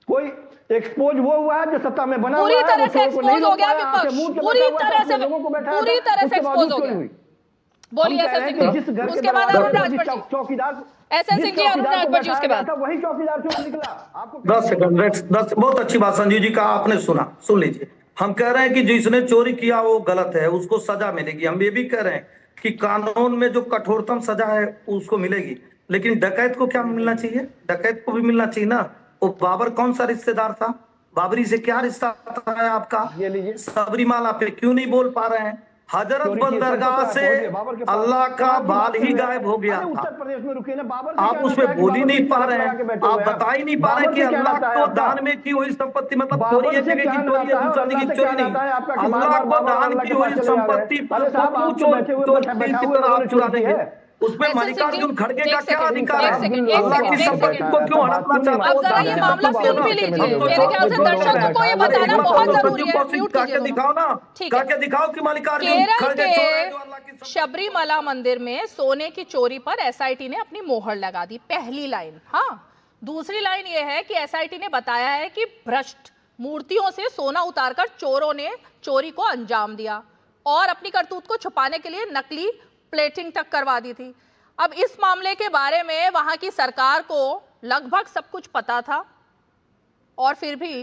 कोई एक्सपोज वो हुआ है जो सत्ता में बना हुआ है, पूरी तरह से एक्सपोज हो गया विपक्ष, पूरी तरह से एक्सपोज हो गया। बोलिए उसके बाद अरुण राजभर जी, चौकीदार एसएन सिंह जी, अरुण राजभर जी, उसके बाद वही चौकीदार चोर निकला। आपको 10 सेकंड, बहुत अच्छी बात संजीव जी का आपने सुना, सुन लीजिए। हम कह रहे हैं कि जिसने चोरी किया वो गलत है, उसको सजा मिलेगी। हम ये भी कह रहे हैं कि कानून में जो कठोरतम सजा है उसको मिलेगी, लेकिन डकैत को क्या मिलना चाहिए? डकैत को भी मिलना चाहिए ना। वो बाबर कौन सा रिश्तेदार था? बाबरी से क्या रिश्ता है आपका? सबरीमाला पे क्यों नहीं बोल पा रहे हैं? हजरत बंदरगाह से अल्लाह का बाल ही गायब हो गया था। उत्तर प्रदेश में रुके ना, बाबर आप उसमें बोल ही नहीं पा रहे हैं, आप बता ही नहीं पा रहे कि अल्लाह को दान में की हुई संपत्ति, मतलब चोरी एक जगह की चोरी है, दूसरी जगह की चोरी नहीं, अल्लाह को दान की हुई संपत्ति पर आप चुरा देंगे? उसमें मल्लिकार्जुन खड़गे का क्या अधिकार है? अल्लाह की संपत्ति को क्यों हड़पना चाहता है? अब जरा ये मामला सुन भी लीजिए, मेरे ख्याल से दर्शकों को ये बताना बहुत जरूरी है। म्यूट कीजिए, दिखाओ ना, करके दिखाओ कि मल्लिकार्जुन खड़गे के शबरीमला मंदिर में सोने की चोरी पर एसआईटी ने अपनी मोहर लगा दी, पहली लाइन। हाँ, दूसरी लाइन ये है कि एसआईटी ने बताया है कि भ्रष्ट मूर्तियों से सोना उतारकर चोरों ने चोरी को अंजाम दिया और अपनी करतूत को छुपाने के लिए नकली प्लेटिंग तक करवा दी थी। अब इस मामले के बारे में वहां की सरकार को लगभग सब कुछ पता था और फिर भी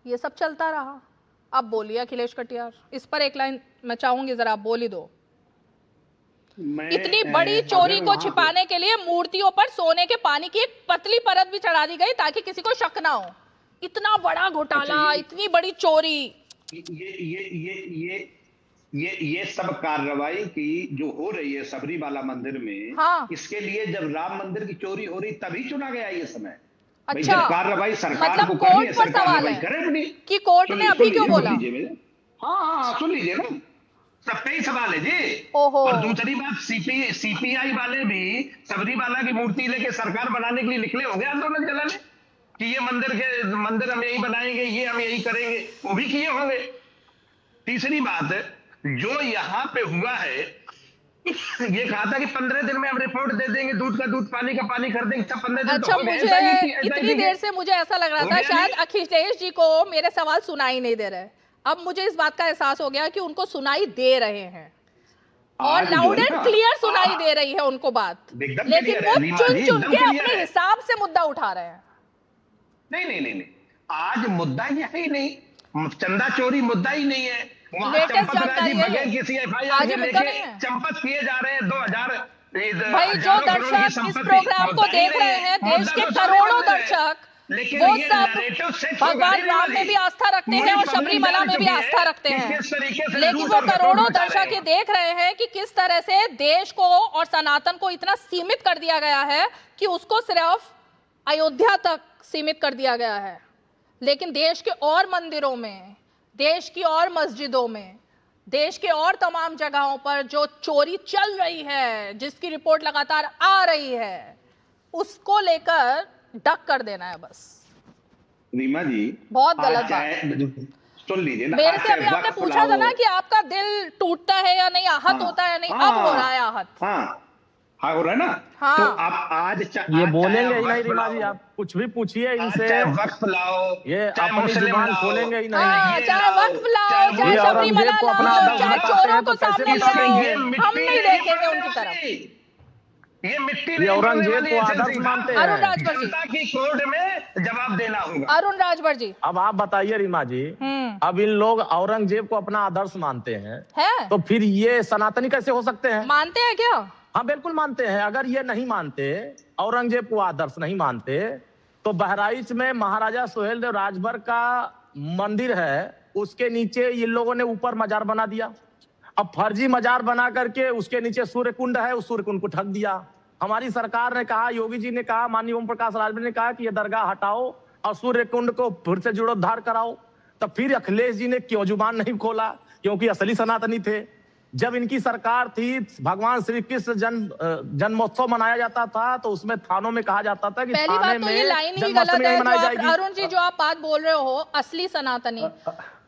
ये सब चलता रहा। अब बोलिए अखिलेश कटियार, इस पर एक लाइन मैं चाहूंगी, जरा आप बोल ही दो। इतनी बड़ी चोरी को छिपाने के लिए मूर्तियों पर सोने के पानी की एक पतली परत भी चढ़ा दी गई ताकि किसी को शक ना हो। इतना बड़ा घोटाला, इतनी बड़ी चोरी, ये सब कार्रवाई की जो हो रही है सबरीमाला मंदिर में, हाँ। इसके लिए जब राम मंदिर की चोरी हो रही तभी चुना गया ये समय। अच्छा, जब कार्रवाई सरकार मतलब को करनी है, कोर्ट पर सवाल है कि कोर्ट ने अभी क्यों बोला? हाँ, सुन लीजिए ना, सब पे ही सवाल है जी। ओहो। और दूसरी बात, सीपीआई वाले भी सबरीमाला की मूर्ति लेके सरकार बनाने के लिए निकले होंगे आंदोलन चलाने कि ये मंदिर हम यही बनाएंगे, ये हम यही करेंगे, वो भी किए होंगे। तीसरी बात, जो यहाँ पे हुआ है, ये कहा था कि 15 दिन में हम रिपोर्ट दे देंगे, दूध का दूध, पानी का पानी कर देंगे, सब 15 दिन। अच्छा, तो मुझे इतनी देर से मुझे ऐसा लग रहा था शायद अखिलेश जी को मेरे सवाल सुनाई नहीं दे रहे। अब मुझे इस बात का एहसास हो गया कि उनको सुनाई दे रहे हैं और लाउड एंड क्लियर सुनाई दे रही है उनको बात, लेकिन वो चुन चुन के अपने हिसाब से मुद्दा उठा रहे हैं। नहीं, आज मुद्दा यही नहीं, चंदा चोरी मुद्दा ही नहीं है। लेटेस्ट जानकारी है, किसी एफआईआर के लेके चंपत किए जा रहे हैं 2000। भाई, जो दर्शक इस प्रोग्राम को देख रहे हैं, देश के करोड़ों दर्शक, वो सब भगवान राम में भी आस्था रखते हैं और शबरीमला में भी आस्था रखते हैं, लेकिन वो करोड़ों दर्शक ये देख रहे हैं कि किस तरह से देश को और सनातन को इतना सीमित कर दिया गया है कि उसको सिर्फ अयोध्या तक सीमित कर दिया गया है, लेकिन देश के और मंदिरों में, देश की और मस्जिदों में, देश के और तमाम जगहों पर जो चोरी चल रही है, जिसकी रिपोर्ट लगातार आ रही है, उसको लेकर डक कर देना है बस। रीमा जी, बहुत गलत बात। सुन लीजिए ना, मेरे से अभी आपने पूछा था ना कि आपका दिल टूटता है या नहीं, आहत होता है या नहीं, अब हो रहा है आहत। हाँ, हो रहा है ना। हाँ। तो आप आज ये बोलेंगे ही नहीं रीमा जी, आप कुछ भी पूछिए इनसे, वक्त लाओ, ये अपनी जुबान खोलेंगे ही नहीं। चाहे वक्त लाओ, चाहे शबरीमला लाओ, चाहे चोरों को सामने लाओ, हम नहीं देखेंगे उनकी तरफ। ये मिट्टी ये औरंगजेब को आदर्श मानते हैं। अरुण राजभर जी, की कोर्ट में जवाब देना होगा। अरुण राजभर जी, अब आप बताइए रीमा जी, अब इन लोग औरंगजेब को अपना आदर्श मानते हैं, तो फिर ये सनातनी कैसे हो सकते हैं? मानते हैं क्या? हाँ, बिल्कुल मानते हैं। अगर ये नहीं मानते, औरंगजेब को आदर्श नहीं मानते, तो बहराइच में महाराजा सुहेलदेव राजभर का मंदिर है, उसके नीचे इन लोगों ने ऊपर मजार बना दिया। अब फर्जी मजार बना करके उसके नीचे सूर्य कुंड है, उस सूर्य कुंड को ढक दिया। हमारी सरकार ने कहा, योगी जी ने कहा, माननीय ओम प्रकाश राजभर ने कहा कि ये दरगाह हटाओ और सूर्य कुंड को फिर से जीर्णोद्धार कराओ। तब फिर अखिलेश जी ने क्यों जुबान नहीं खोला? क्योंकि असली सनातनी थे। जब इनकी सरकार थी, भगवान श्री कृष्ण जन्मोत्सव मनाया जाता था, तो उसमें थानों में कहा जाता था कि पहली बात तो ये लाइन ही गलत है। अरुण जी, जो आप बात बोल रहे हो, असली सनातनी,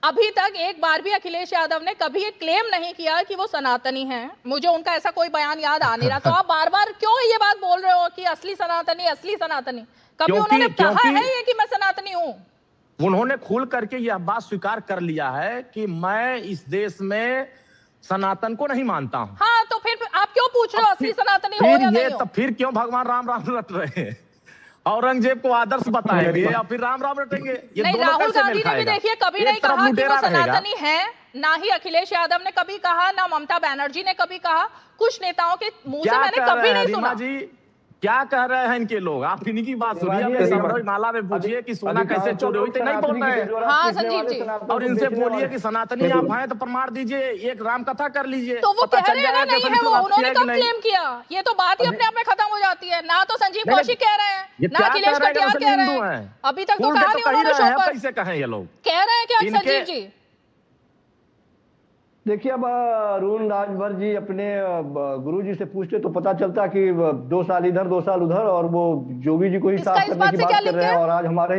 अभी तक एक बार भी अखिलेश यादव ने कभी ये क्लेम नहीं किया कि वो सनातनी हैं। मुझे उनका ऐसा कोई बयान याद आ नहीं रहा। तो आप बार बार क्यों ये बात बोल रहे हो कि असली सनातनी, असली सनातनी? कभी उन्होंने कहा है ये कि मैं सनातनी हूँ? उन्होंने खुल करके यह बात स्वीकार कर लिया है कि मैं इस देश में सनातन को नहीं मानता हूँ। हाँ, तो फिर आप क्यों पूछ रहे हो असली सनातनी हो या नहीं हो? तब फिर क्यों भगवान राम राम रट रहे हैं? औरंगजेब को आदर्श बताएंगे या फिर राम राम रटेंगे? ये नहीं, राहुल गांधी ने भी देखिए कभी नहीं कहा कि वो सनातनी है, ना ही अखिलेश यादव ने कभी कहा, ना ममता बनर्जी ने कभी कहा। कुछ नेताओं के मुंह से मैंने कभी नहीं सुना। जी, क्या कह रहे हैं इनके लोग? आप इनकी बात सुनिए, अपने सबरी माला में पूछिए कि सोना कैसे चोरी हुई, तो नहीं बोल रहे हैं। हाँ संजीव जी, और इनसे बोलिए कि सनातनी आप हैं तो प्रमाण दीजिए, एक राम कथा कर लीजिए। तो वो कह रहे हैं ना नहीं है वो, उन्होंने कब क्लेम किया? ये तो बात ही अपने आप में खत्म हो जाती है। ना तो संजीव कौशिक कह रहे हैं, ना अखिलेश कटियार कह रहे हैं। अभी तक तो कहा नहीं उन्होंने शो पर। कैसे कहें ये लोग? कह रहे हैं क्या संजीव जी? देखिए, अब अरुण राजभर जी अपने गुरु जी से पूछते तो पता चलता कि 2 साल इधर 2 साल उधर, और वो जोगी जी को ही साफ करने की बात कर रहे हैं। और आज हमारे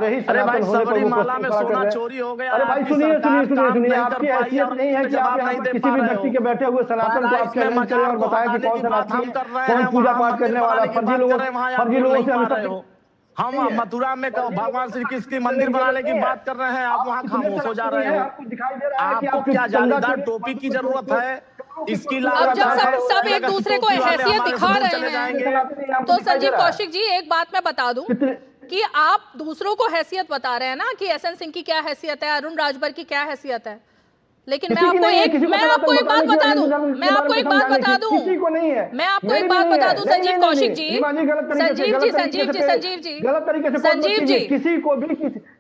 ही सनातन होने पर वो माला में सोना चोरी हो गया। अरे भाई सुनिए, आपकी हैसियत नहीं है कि आप यहाँ पर किसी भी व्यक्ति के बैठे हुए सनातन को आप चैलेंज करें और बताएं कि कौन सनातन, कौन पूजा पाठ करने वाला। फर्जी लोगों से हम मथुरा में भगवान श्री कृष्ण की मंदिर बनाने की बात कर रहे हैं, आप वहाँ खामोश हो जा रहे हो। आपको क्या जालीदार टोपी की जरूरत है? इसकी अब जब सब एक दूसरे को हैसियत दिखा रहे हैं, तो संजीव कौशिक जी एक बात मैं बता दूं कि आप दूसरों को हैसियत बता रहे हैं ना कि एसएन सिंह की क्या हैसियत है, अरुण राजभर की क्या हैसियत है, लेकिन मैं आपको एक बात बता दूं, संजीव कौशिक जी, संजीव जी गलत तरीके से संजीव जी किसी को भी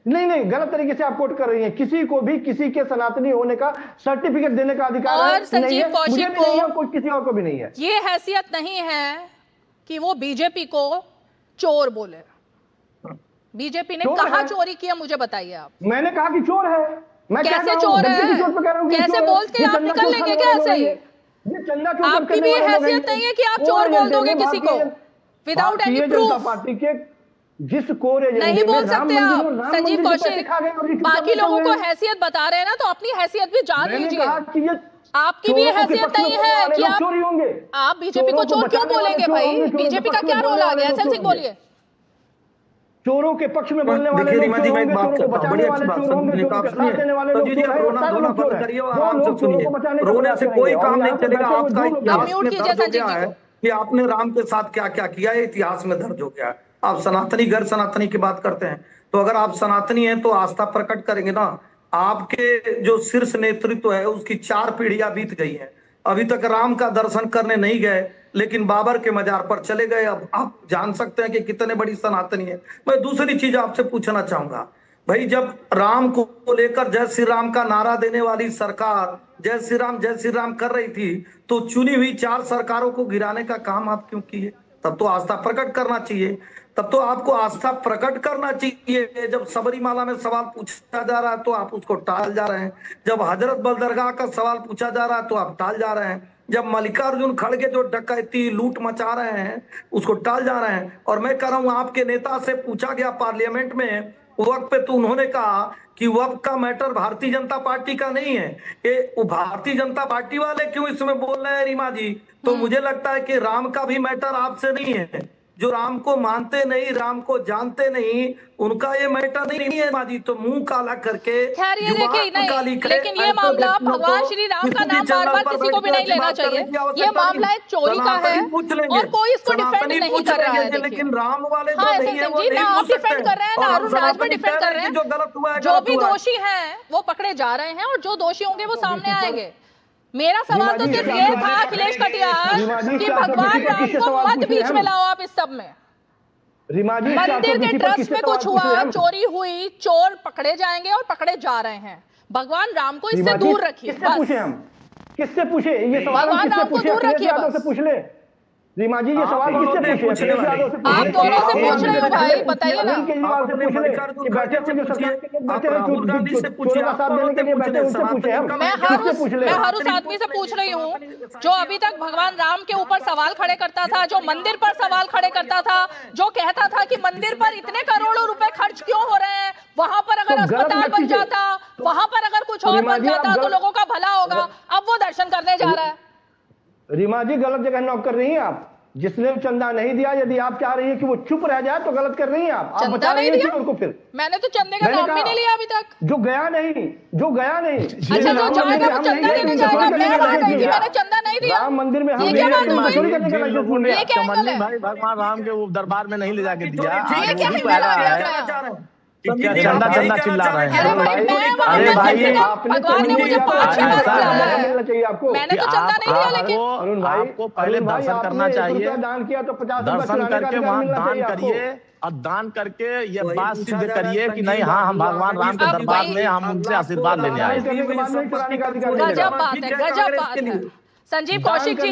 नहीं गलत तरीके से आप कोट कर रही हैं। किसी को भी किसी के सनातनी होने का सर्टिफिकेट देने का अधिकार और संजीव कौशिक को कोई किसी और को भी नहीं है। ये हैसियत नहीं है कि वो बीजेपी को चोर बोले। बीजेपी ने कहा चोरी किया, मुझे बताइए आप। मैंने कहा कि चोर है। मैं कैसे चोर है? कैसे बोल के आप निकल लेंगे क्या ऐसे ही? आपकी भी हैसियत नहीं है कि आप चोर बोल दोगे किसी को विदाउट एनी प्रूफ। पार्टी के जिस कोर नहीं बोल सकते आप संजीव कौशिक। बाकी लोगों को हैसियत बता रहे हैं ना, तो अपनी हैसियत भी जान लीजिए। आपकी भी हैसियत नहीं है कि आप बीजेपी को चोर क्यों बोलेंगे भाई? बीजेपी का क्या रोल आ गया? एसएन सिंह बोलिए। चोरों के पक्ष में बोलने वाले लोग चोर होंगे, चोरों को बचाने वाले चोर होंगे, चोरों के साथ देने वाले लोग चोर हैं। रोना बंद करिए और आराम से सुनिए। रोने से कोई काम नहीं चलेगा। आपका इतिहास में दर्ज हो गया है कि आपने राम के साथ क्या क्या किया है, इतिहास में दर्ज हो गया है। आप सनातनी गैर सनातनी की बात करते हैं, तो अगर आप सनातनी हैं तो आस्था प्रकट करेंगे ना। आपके जो शीर्ष नेतृत्व है उसकी 4 पीढ़ियां बीत गई हैं, अभी तक राम का दर्शन करने नहीं गए, लेकिन बाबर के मजार पर चले गए। अब आप जान सकते हैं कि कितने बड़ी सनातनी है। मैं दूसरी चीज आपसे पूछना चाहूंगा भाई, जब राम को लेकर जय श्री राम का नारा देने वाली सरकार जय श्री राम कर रही थी, तो चुनी हुई 4 सरकारों को गिराने का काम आप क्यों किए? तब तो आस्था प्रकट करना चाहिए। तब तो आपको आस्था प्रकट करना चाहिए। जब सबरीमाला में सवाल पूछा जा रहा है तो आप उसको टाल जा रहे हैं। जब हजरत बल दरगाह का सवाल पूछा जा रहा है तो आप टाल जा रहे हैं। जब मल्लिकार्जुन खड़गे जो डकैती लूट मचा रहे हैं उसको टाल जा रहे हैं। और मैं कह रहा हूं, आपके नेता से पूछा गया पार्लियामेंट में वक्त पे, तो उन्होंने कहा कि वक्त का मैटर भारतीय जनता पार्टी का नहीं है। ये भारतीय जनता पार्टी वाले क्यों इसमें बोल रहे हैं रीमा जी? तो मुझे लगता है कि राम का भी मैटर आपसे नहीं है। जो राम को मानते नहीं, राम को जानते नहीं, उनका ये मैटर नहीं है माजी। तो मुंह काला करके खैर ये देखिए नहीं, लेकिन ये मामला भगवान श्री राम का नाम बार बार किसी को भी नहीं लेना चाहिए। ये मामला एक चोरी का है और कोई इसको डिफेंड नहीं कर रहा है। लेकिन राम वाले हाँ जी, ना आप डिफेंड कर रहे हैं ना अरुण राजभर डिफेंड कर रहे हैं। जो गलत हुआ है, जो भी दोषी हैं वो पकड़े जा रहे हैं और जो दोषी होंगे वो सामने आएंगे। मेरा सवाल तो सिर्फ ये था अखिलेश कटियार कि भगवान राम को मत बीच में लाओ आप इस सब में। मंदिर के ट्रस्ट में कुछ हुआ, चोरी हुई, चोर पकड़े जाएंगे और पकड़े जा रहे हैं। भगवान राम को इससे दूर रखिए। किससे पूछे ये सवाल? भगवान राम को दूर रखिए। पूछ ले रीमा जी, ये सवाल किससे पूछे? आप दोनों से पूछ रहे हो भाई, बताइए ना। मैं हर उस आदमी से पूछ रही हूँ जो अभी तक भगवान राम के ऊपर सवाल खड़े करता था, जो मंदिर पर सवाल खड़े करता था, जो कहता था कि मंदिर पर इतने करोड़ों रुपए खर्च क्यों हो रहे हैं, वहां पर अगर अस्पताल बन जाता, वहां पर अगर कुछ और बन जाता तो लोगों का भला होगा। अब वो दर्शन करने जा रहा है। रीमा जी गलत जगह नॉक कर रही हैं आप। जिसने चंदा नहीं दिया, यदि आप चाह रही हैं कि वो चुप रह जाए तो गलत कर रही हैं आप। बता रही हैं उनको। फिर मैंने तो चंदे का नाम भी नहीं लिया अभी तक। जो गया नहीं अच्छा, जो जाएगा वो चंदा लेने जाएगा। मैं वहां गई थी, मैंने चंदा नहीं दिया। राम मंदिर में ये क्या बात हो गई? ये क्या एंगल है? भाई भगवान राम के वो दरबार में नहीं ले जाके दिया। ये क्या एंगल आ गया? क्या चंदा चंदा चिल्ला रहे हैं? अरे भाई भगवान ने मुझे 5 बार बुलाया, मैंने तो चंदा नहीं लिया। लेकिन आपको पहले दर्शन करना चाहिए, दान किया तो 50 दर्शन करके वहाँ दान करिए और दान करके ये बात सिद्ध करिए कि नहीं, हाँ हम भगवान राम के दरबार में हम उनसे आशीर्वाद लेने आए। गजब बात है, गजब बात है। संजीव कौशिक जी,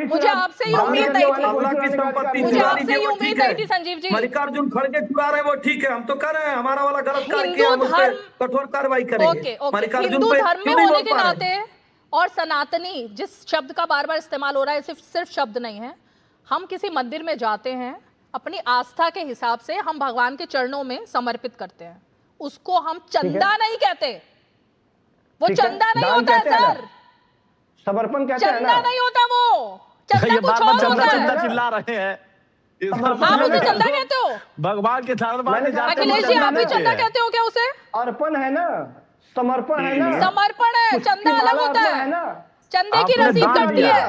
मुझे आपसे ही उम्मीद नहीं थी, मुझे आपसे ही उम्मीद नहीं थी संजीव जी। मल्लिकार्जुन खड़गे चुरा रहे हैं वो ठीक है, हम तो कर रहे हैं हमारा वाला गलत कार्य किया, हम उस पे कठोर कार्रवाई करेंगे। हिंदू धर्म में होने के नाते और सनातनी जिस शब्द का बार बार इस्तेमाल हो रहा है, सिर्फ शब्द नहीं है। हम किसी मंदिर में जाते हैं, अपनी आस्था के हिसाब से हम भगवान के चरणों में समर्पित करते हैं, उसको हम चंदा नहीं कहते, वो चंदा नहीं होता है सर, समर्पण कहते हैं ना, चंदा नहीं होता वो, चंदा कुछ और होता है। चंदा चिल्ला रहे हैं, आप उसे चंदा कहते हो? भगवान के दरबार में जाते अखिलेश जी, आप भी चंदा कहते हो क्या उसे? अर्पण है ना, समर्पण है ना, समर्पण है, चंदा अलग होता है, चंदे की रसीद कटती है,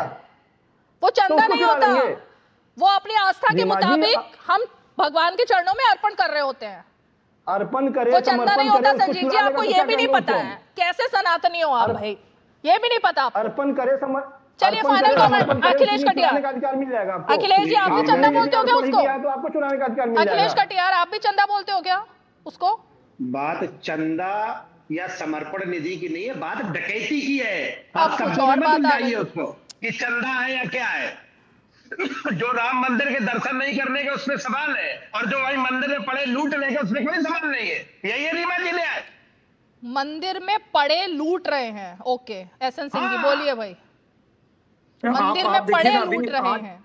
वो चंदा नहीं होता, वो अपनी आस्था के मुताबिक हम भगवान के चरणों में अर्पण कर रहे होते हैं, अर्पण करें, वो चंदा नहीं होता। संजीव जी, आपको ये भी नहीं पता है, कैसे सनातनी हो आप भाई, ये भी नहीं पता। अर्पण करे, चलिए फाइनल कमेंट अखिलेश कटियार। मिल जाएगा अखिलेश जी, आप भी चंदा बोलते हो क्या उसको? तो आपको चुनाव का अधिकार मिल जाएगा। अखिलेश कटियार, आप भी चंदा बोलते हो क्या उसको? बात चंदा या समर्पण निधि की नहीं है, बात डकैती की है। आप कुछ और बात आ गई उसको कि चंदा है या क्या है। जो राम मंदिर के दर्शन नहीं करने का उसमें सवाल है, और जो वही मंदिर में पड़े लूटने का उसमें कोई सवाल नहीं है। यही है रीमा जी ने मंदिर में पड़े लूट रहे हैं। ओके, एसएन सिंह जी बोलिए भाई, मंदिर में पड़े लूट रहे हैं।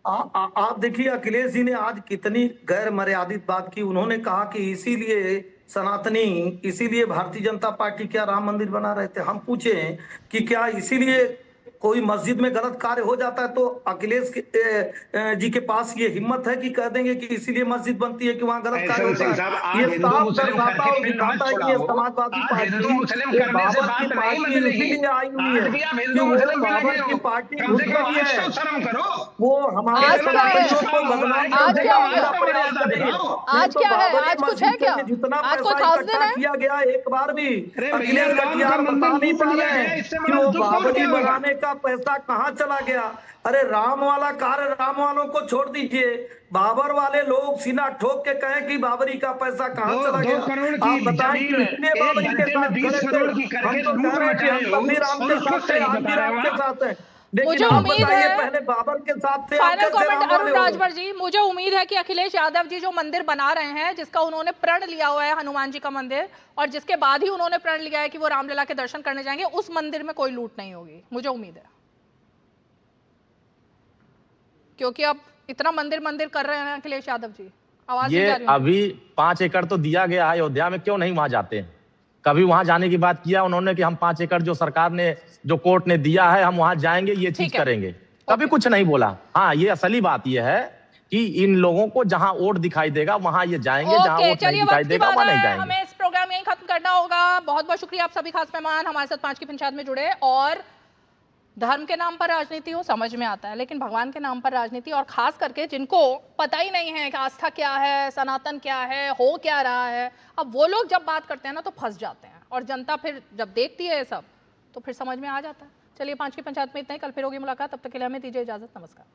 आप देखिए अखिलेश जी ने आज कितनी गैर मर्यादित बात की। उन्होंने कहा कि इसीलिए सनातनी, इसीलिए भारतीय जनता पार्टी क्या राम मंदिर बना रहे थे। हम पूछे कि क्या इसीलिए कोई मस्जिद में गलत कार्य हो जाता है तो अखिलेश जी के पास ये हिम्मत है कि कह देंगे कि इसीलिए मस्जिद बनती है कि वहाँ गलत कार्य होता है। ये साफ दर्शाता और दिखाता है कि ये समाजवादी पार्टी इसीलिए आई हुई है कि वो बाबर की पार्टी घुस गई है, वो हमारे सनातनियों को बदनाम करने का पूरा प्रयास करेगी। आज क्या है, आज कुछ है क्या? जितना आज कोई पैसा खास दिन इकट्ठा है? किया गया एक बार भी अखिलेश कटियार बता नहीं पा रहे हैं कि वो बाबरी बनाने का पैसा कहां चला गया। अरे राम वाला कार्य राम वालों को छोड़ दीजिए, बाबर वाले लोग सीना ठोक के कहें कि बाबरी का पैसा कहां चला गया। आप बताएं कि इसलिए बाबरी के साथ खड़े थे। हम तो कह रहे हैं कि हम तब भी राम के साथ थे, आज भी राम के साथ हैं, लेकिन आप बताइए पहले बाबर के साथ थे। फाइनल कमेंट अरुण राजभर जी, मुझे उम्मीद है कि अखिलेश यादव जी जो मंदिर बना रहे हैं, जिसका उन्होंने प्रण लिया हुआ है हनुमान जी का मंदिर, और जिसके बाद ही उन्होंने प्रण लिया है कि वो रामलला के दर्शन करने जाएंगे, उस मंदिर में कोई लूट नहीं होगी, मुझे उम्मीद है। क्योंकि अब इतना मंदिर मंदिर कर रहे हैं अखिलेश यादव जी, आवाज ये जा रही है। अभी 5 एकड़ तो दिया गया है अयोध्या में, क्यों नहीं वहां जाते हैं? कभी वहां जाने की बात किया उन्होंने कि हम 5 एकड़ जो सरकार ने, जो कोर्ट ने दिया है, हम वहां जाएंगे, ये चीज करेंगे? कभी कुछ नहीं बोला। हाँ, ये असली बात ये है कि इन लोगों को जहां वोट दिखाई देगा वहां ये जाएंगे, जहां वोट नहीं दिखाई देगा वहां नहीं जाएंगे। हमें इस प्रोग्राम यहीं खत्म करना होगा। बहुत बहुत शुक्रिया आप सभी खास मेहमान हमारे साथ 5 की पंचायत में जुड़े। और धर्म के नाम पर राजनीति हो समझ में आता है, लेकिन भगवान के नाम पर राजनीति, और खास करके जिनको पता ही नहीं है कि आस्था क्या है, सनातन क्या है, हो क्या रहा है, अब वो लोग जब बात करते हैं ना तो फंस जाते हैं, और जनता फिर जब देखती है ये सब तो फिर समझ में आ जाता है। चलिए 5 की पंचायत में इतना ही, कल फिर होगी मुलाकात, तब तक के लिए हमें दीजिए इजाजत, नमस्कार।